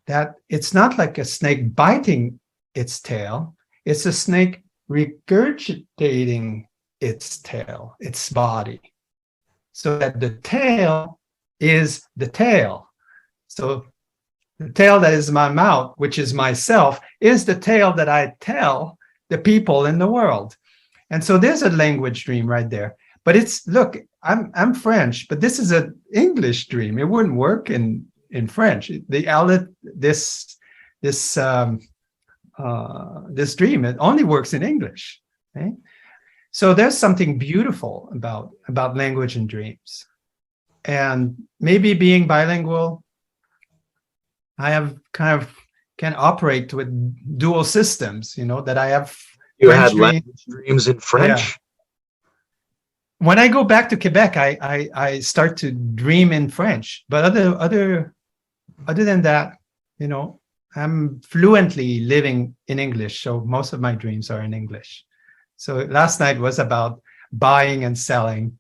that it's not like a snake biting its tail. It's a snake regurgitating its tail, its body. So that the tail is the tail. So the tail that is my mouth, which is myself, is the tale that I tell the people in the world. And so there's a language dream right there. But look, I'm French, but this is an English dream. It wouldn't work in French. This dream, it only works in English. Okay? So there's something beautiful about language and dreams. And maybe being bilingual, I have kind of can operate with dual systems, that I have. You had language dreams in French? Yeah. When I go back to Quebec, I start to dream in French. But other than that, I'm fluently living in English. So most of my dreams are in English. So last night was about buying and selling,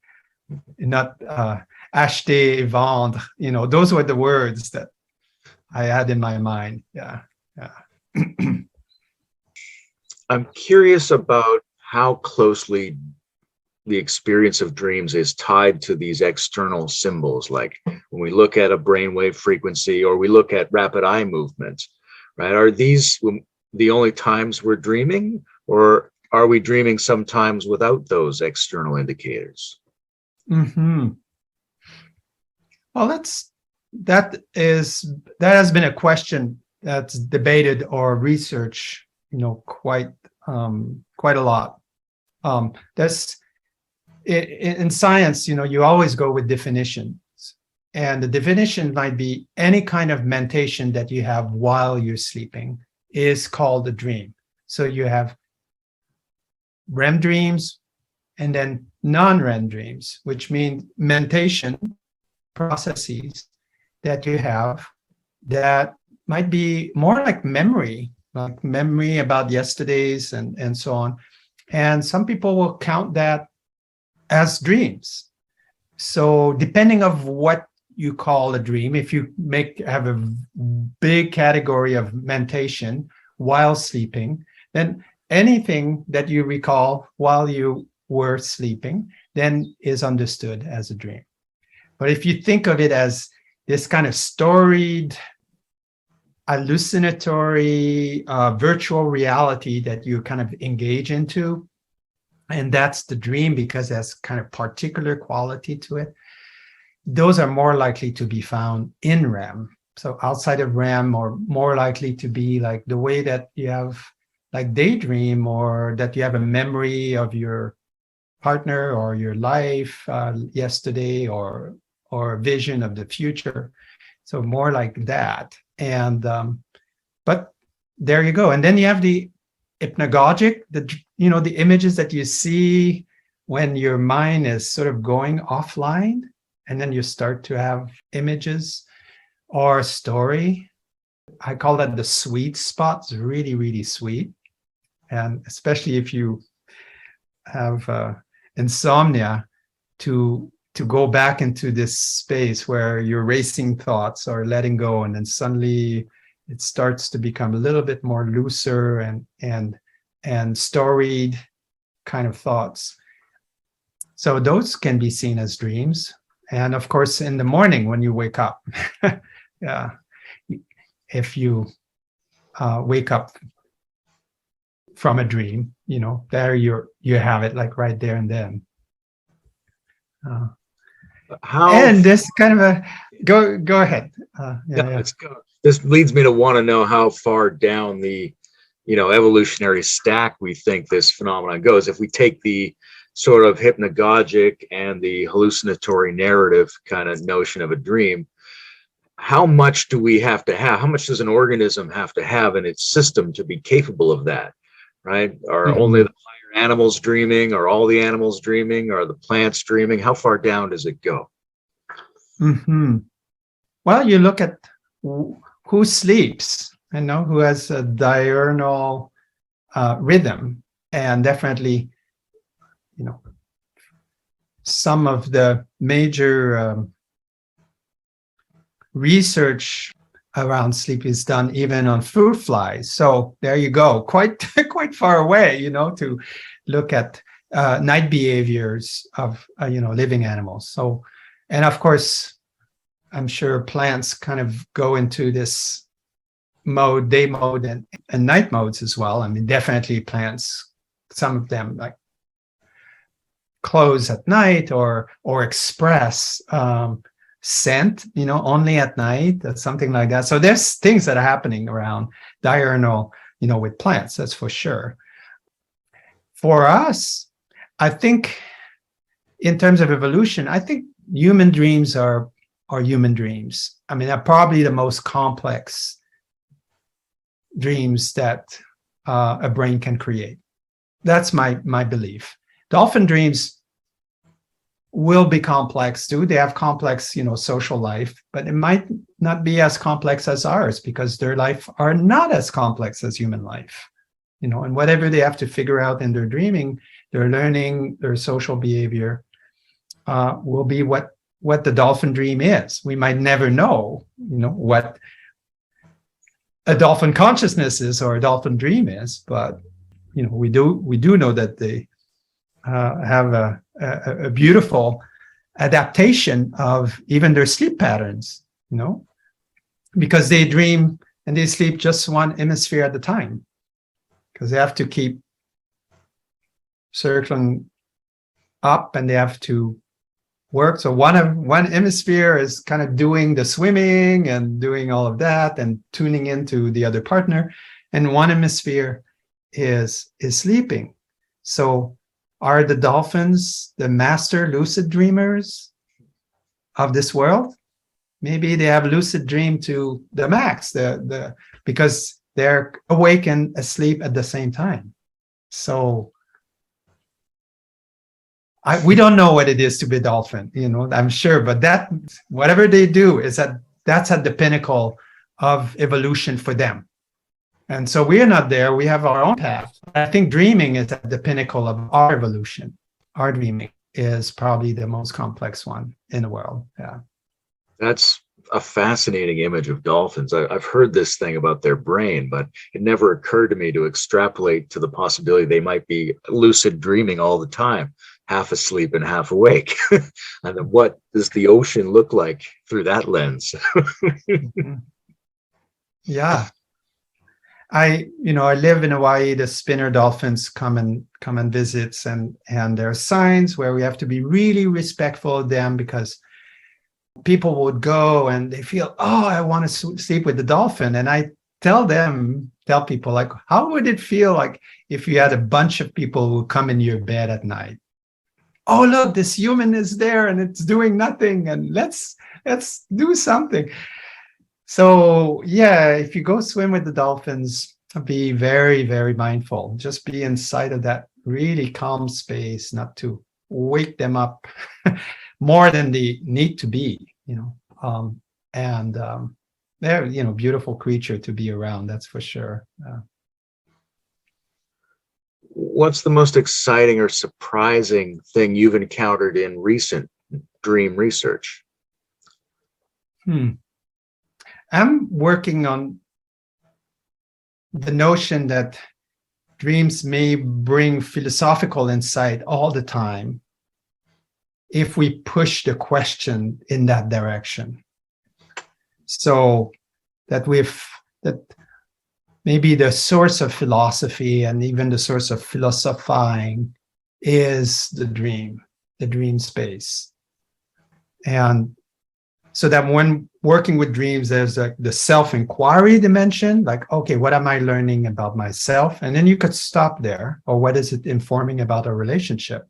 not acheter et vendre. Those were the words that I had in my mind. Yeah. I'm curious about how closely the experience of dreams is tied to these external symbols. Like when we look at a brainwave frequency, or we look at rapid eye movement, right? Are these, the only times we're dreaming, or are we dreaming sometimes without those external indicators? Mm-hmm. Well, that has been a question that's debated or researched, quite a lot. That's in science, you always go with definitions, and the definition might be any kind of mentation that you have while you're sleeping is called a dream. So you have REM dreams and then non-REM dreams, which mean mentation processes that you have that might be more like memory about yesterdays and so on. And some people will count that as dreams. So depending of what you call a dream, if you have a big category of mentation while sleeping, then anything that you recall while you were sleeping then is understood as a dream. But if you think of it as this kind of storied, hallucinatory, virtual reality that you kind of engage into, and that's the dream because it has kind of particular quality to it, those are more likely to be found in REM. So outside of REM, or more likely to be like the way that you have like daydream, or that you have a memory of your partner or your life yesterday, or a vision of the future. So more like that. And but there you go. And then you have the hypnagogic, the images that you see when your mind is sort of going offline, and then you start to have images or story. I call that the sweet spots, really, really sweet. And especially if you have insomnia, to go back into this space where you're racing thoughts or letting go, and then suddenly it starts to become a little bit more looser and storied kind of thoughts. So those can be seen as dreams. And of course, in the morning when you wake up, yeah, if you wake up from a dream, there you have it, like right there and then. And this kind of a go ahead. Let's go. This leads me to want to know how far down the evolutionary stack we think this phenomenon goes. If we take the sort of hypnagogic and the hallucinatory narrative kind of notion of a dream, how much do we have to have? How much does an organism have to have in its system to be capable of that? Right? Are only the higher animals dreaming? Are all the animals dreaming? Are the plants dreaming? How far down does it go? Well, you look at who sleeps, who has a diurnal rhythm, and definitely, some of the major research around sleep is done even on fruit flies. So there you go, quite far away, to look at night behaviors of living animals. So, and of course, I'm sure plants kind of go into this mode, day mode and night modes as well. I mean, definitely plants, some of them like close at night or express scent, only at night, or something like that. So there's things that are happening around diurnal, with plants, that's for sure. For us, I think in terms of evolution, I think human dreams are human dreams. I mean, they're probably the most complex dreams that a brain can create. That's my belief. Dolphin dreams will be complex too. They have complex, social life, but it might not be as complex as ours because their life are not as complex as human life. And whatever they have to figure out in their dreaming, their learning, their social behavior will be what the dolphin dream is. We might never know, what a dolphin consciousness is or a dolphin dream is, but we do know that they have a beautiful adaptation of even their sleep patterns, because they dream and they sleep just one hemisphere at a time. because they have to keep circling up and they have to work. So one hemisphere is kind of doing the swimming and doing all of that and tuning into the other partner, and one hemisphere is sleeping. So are the dolphins the master lucid dreamers of this world? Maybe they have lucid dream to the max, because they're awake and asleep at the same time. So we don't know what it is to be a dolphin, I'm sure, but that whatever they do that's at the pinnacle of evolution for them. And so we are not there. We have our own path. I think dreaming is at the pinnacle of our evolution. Our dreaming is probably the most complex one in the world. Yeah. That's a fascinating image of dolphins. I've heard this thing about their brain, but it never occurred to me to extrapolate to the possibility they might be lucid dreaming all the time, half asleep and half awake. And then what does the ocean look like through that lens? Yeah. I live in Hawaii. The spinner dolphins come and visits, and there are signs where we have to be really respectful of them, because people would go and they feel, oh, I want to sleep with the dolphin. And I tell people, like, how would it feel like if you had a bunch of people who come in your bed at night? Oh, look, this human is there and it's doing nothing, and let's do something. So yeah, if you go swim with the dolphins, be very, very mindful. Just be inside of that really calm space, not to wake them up more than they need to be, they're, beautiful creature to be around, that's for sure. What's the most exciting or surprising thing you've encountered in recent dream research? I'm working on the notion that dreams may bring philosophical insight all the time if we push the question in that direction. So that maybe the source of philosophy and even the source of philosophizing is the dream space. And so that when working with dreams, there's the self-inquiry dimension, like, okay, what am I learning about myself? And then you could stop there, or what is it informing about a relationship?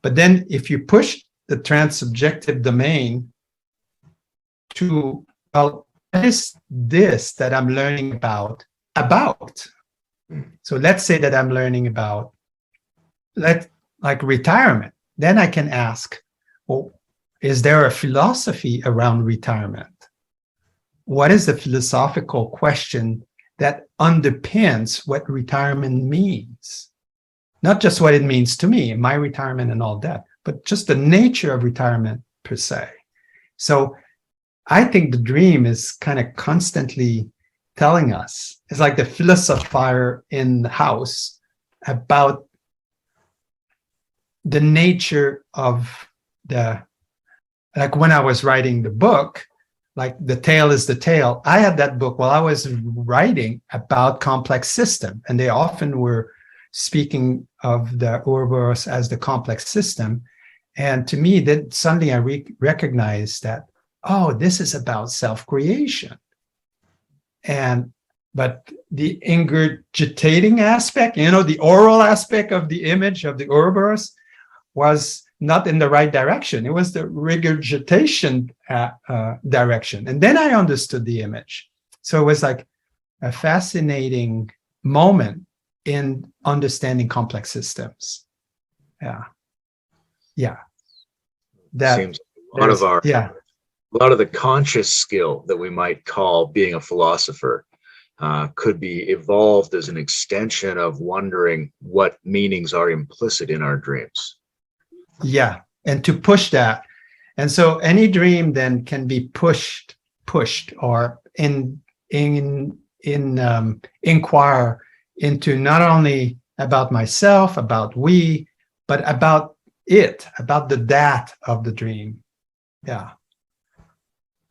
But then if you push the transsubjective domain to, well, what is this that I'm learning about? So let's say that I'm learning about, like retirement. Then I can ask, well, is there a philosophy around retirement? What is the philosophical question that underpins what retirement means? Not just what it means to me, my retirement and all that, but just the nature of retirement per se. So I think the dream is kind of constantly telling us, it's like the philosopher in the house about the nature of like when I was writing the book, like The Tale is the Tale, I had that book while I was writing about complex system, and they often were speaking of the Ouroboros as the complex system. And to me, then suddenly I recognized that, oh, this is about self-creation. But the ingurgitating aspect, the oral aspect of the image of the Ouroboros was not in the right direction. It was the regurgitation direction. And then I understood the image. So it was like a fascinating moment in understanding complex systems. Yeah. That seems a lot of the conscious skill that we might call being a philosopher could be evolved as an extension of wondering what meanings are implicit in our dreams. Yeah, and to push that. And so any dream then can be pushed or inquire into not only about myself, about we, but about the that of the dream. Yeah.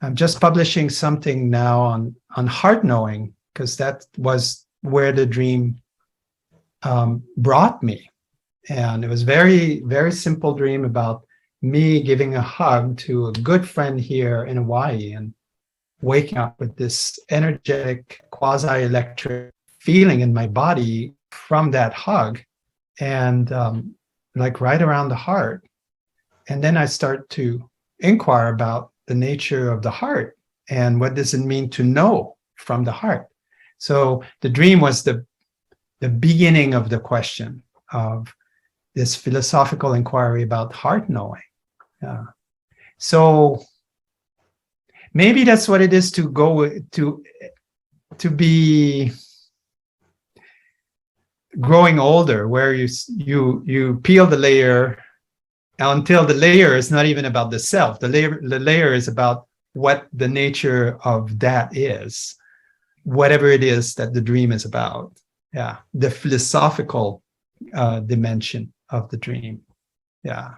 I'm just publishing something now on heart knowing, because that was where the dream brought me. And it was very, very simple dream about me giving a hug to a good friend here in Hawaii and waking up with this energetic, quasi-electric feeling in my body from that hug, and like right around the heart. And then I start to inquire about the nature of the heart and what does it mean to know from the heart. So the dream was the beginning of the question of this philosophical inquiry about heart knowing. So maybe that's what it is to go to be growing older, where you peel the layer until the layer is not even about the self. The layer is about what the nature of that is, whatever it is that the dream is about. Yeah, the philosophical dimension of the dream. Yeah.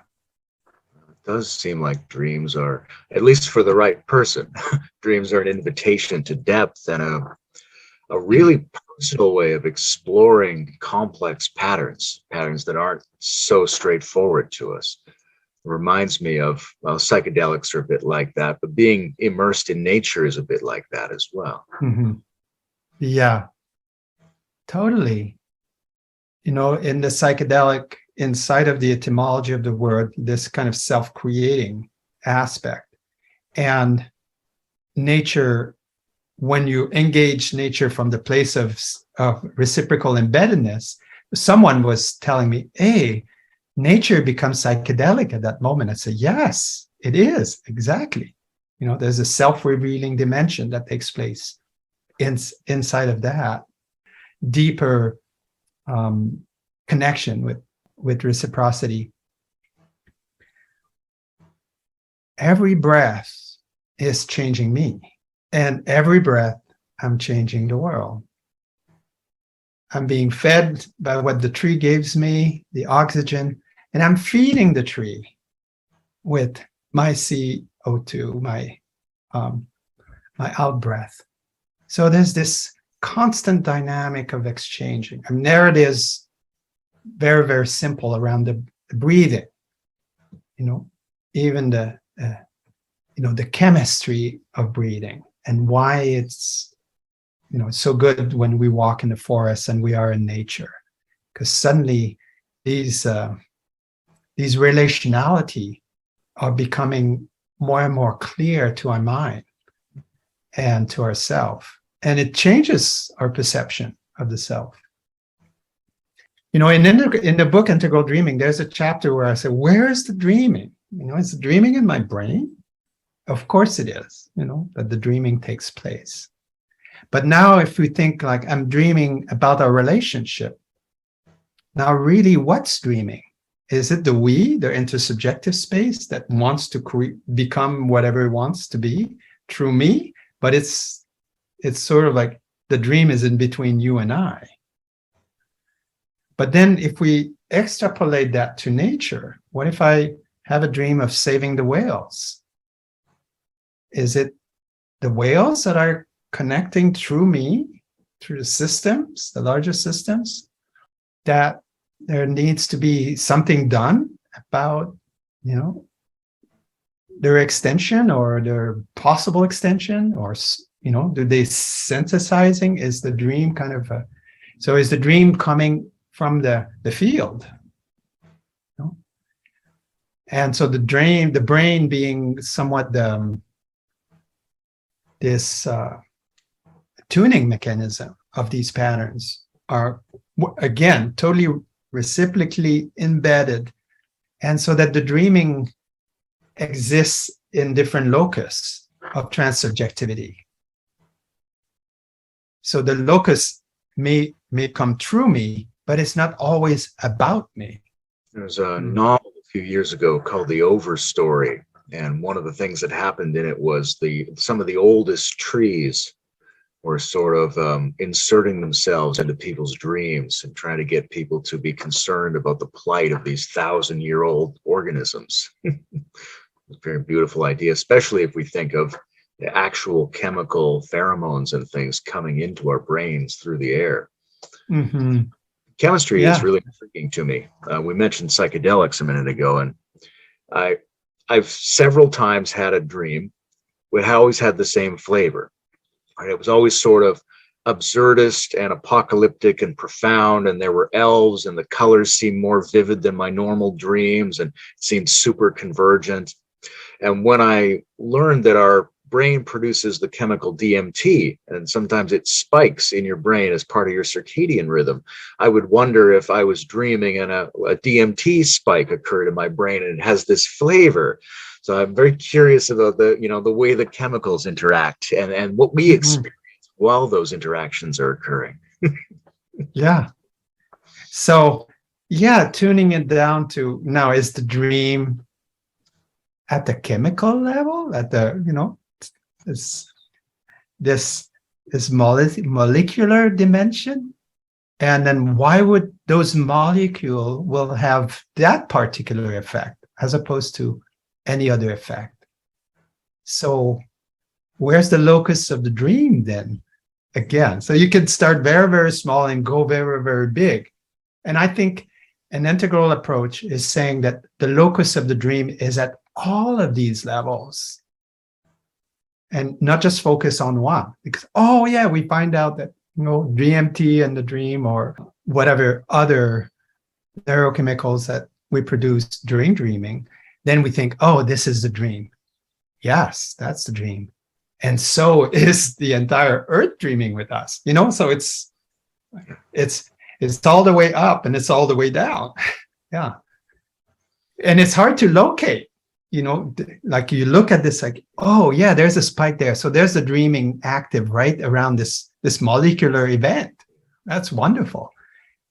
It does seem like dreams are, at least for the right person, dreams are an invitation to depth and a really personal way of exploring complex patterns that aren't so straightforward to us. It reminds me of, well, psychedelics are a bit like that, but being immersed in nature is a bit like that as well. Mm-hmm. Yeah, totally. In the psychedelic, inside of the etymology of the word, this kind of self-creating aspect. And nature, when you engage nature from the place of reciprocal embeddedness, someone was telling me, hey, nature becomes psychedelic at that moment. I said, yes, it is, exactly. There's a self-revealing dimension that takes place inside of that deeper connection with reciprocity. Every breath is changing me, and every breath I'm changing the world. I'm being fed by what the tree gives me, the oxygen, and I'm feeding the tree with my CO2, my out breath. So there's this constant dynamic of exchanging. And there it is, very, very simple around the breathing. Even the chemistry of breathing and why it's so good when we walk in the forest and we are in nature, because suddenly these relationality are becoming more and more clear to our mind and to ourself, and it changes our perception of the self. In the book Integral Dreaming, there's a chapter where I say, where is the dreaming? Is the dreaming in my brain? Of course it is, that the dreaming takes place. But now if we think like I'm dreaming about our relationship, now really what's dreaming? Is it the we, the intersubjective space that wants to become whatever it wants to be through me? But it's sort of like the dream is in between you and I. But then if we extrapolate that to nature, what if I have a dream of saving the whales? Is it the whales that are connecting through me, through the systems, the larger systems, that there needs to be something done about, their extension or their possible extension, or, do they synthesizing? Is the dream kind of so is the dream coming from the field? And so the brain being somewhat this tuning mechanism of these patterns are, again, totally reciprocally embedded, and so that the dreaming exists in different locus of transsubjectivity. So the locus may come through me, but it's not always about me. There's a novel a few years ago called The Overstory, and one of the things that happened in it was some of the oldest trees were sort of inserting themselves into people's dreams and trying to get people to be concerned about the plight of these 1,000-year-old organisms. It's a very beautiful idea, especially if we think of the actual chemical pheromones and things coming into our brains through the air. Mm-hmm. chemistry Yeah. is really intriguing to me. We mentioned psychedelics a minute ago, and I've several times had a dream which always had the same flavor. Right? It was always sort of absurdist and apocalyptic and profound, and there were elves, and the colors seemed more vivid than my normal dreams, and it seemed super convergent. And when I learned that our brain produces the chemical DMT, and sometimes it spikes in your brain as part of your circadian rhythm, I would wonder if I was dreaming and a DMT spike occurred in my brain and it has this flavor. So I'm very curious about the way the chemicals interact and what we experience while those interactions are occurring. Yeah. So, yeah, tuning it down to now, is the dream at the chemical level, at the, this molecular dimension? And then why would those molecules will have that particular effect as opposed to any other effect? So where's the locus of the dream then? Again, so you can start very, very small and go very, very big. And I think an integral approach is saying that the locus of the dream is at all of these levels and not just focus on one. Because, we find out that, DMT in the dream or whatever other neurochemicals that we produce during dreaming, then we think, this is the dream. Yes, that's the dream. And so is the entire earth dreaming with us, so it's all the way up and it's all the way down. Yeah. And it's hard to locate, like you look at this like, there's a spike there. So there's the dreaming active right around this molecular event. That's wonderful.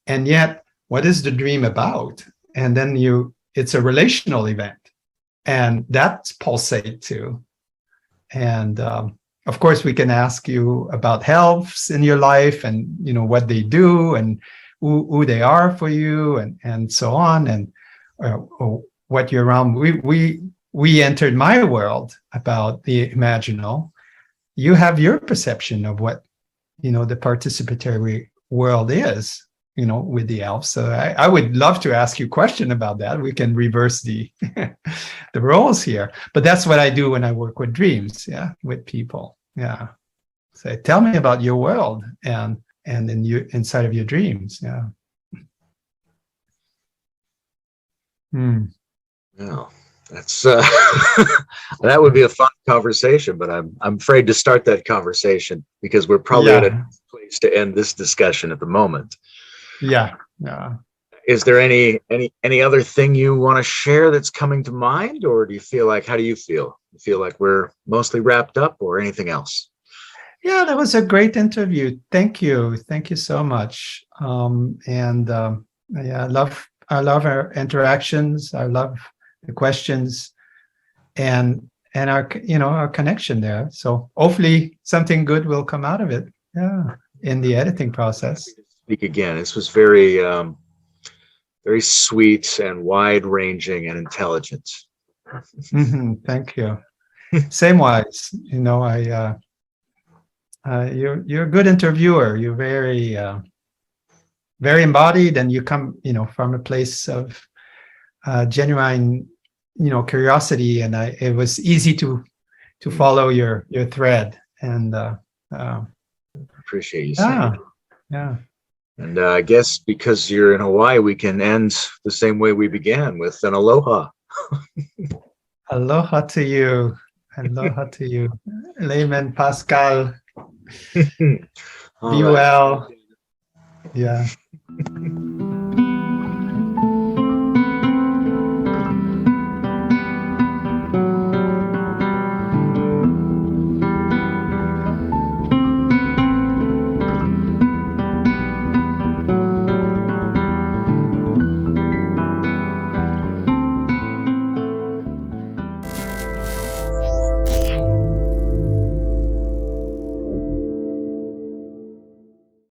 And yet, what is the dream about? And then it's a relational event. And that's pulsate too. And of course, we can ask you about helps in your life and, what they do and who they are for you and so on. And what you're around. We entered my world about the imaginal. You have your perception of what, the participatory world is, with the elves. So I would love to ask you a question about that. We can reverse the the roles here. But that's what I do when I work with dreams, with people. Yeah. So tell me about your world and inside of your dreams. Yeah. Well, that's that would be a fun conversation, but I'm afraid to start that conversation because we're probably at a place to end this discussion at the moment. Yeah. Is there any other thing you want to share that's coming to mind, or do you feel like, how do you feel? You feel like we're mostly wrapped up, or anything else? Yeah, that was a great interview. Thank you so much. I love our interactions. I love the questions and our connection there. So hopefully something good will come out of it. Yeah, in the editing process. Speak again. This was very very sweet and wide-ranging and intelligent. Thank you. Same wise. You're a good interviewer. You're very very embodied, and you come from a place of genuine curiosity, and it was easy to follow your thread. And appreciate you saying it. Yeah. And I guess because you're in Hawaii, we can end the same way we began, with an aloha. Aloha to you. Aloha to you. Layman Pascal. Be well. Yeah.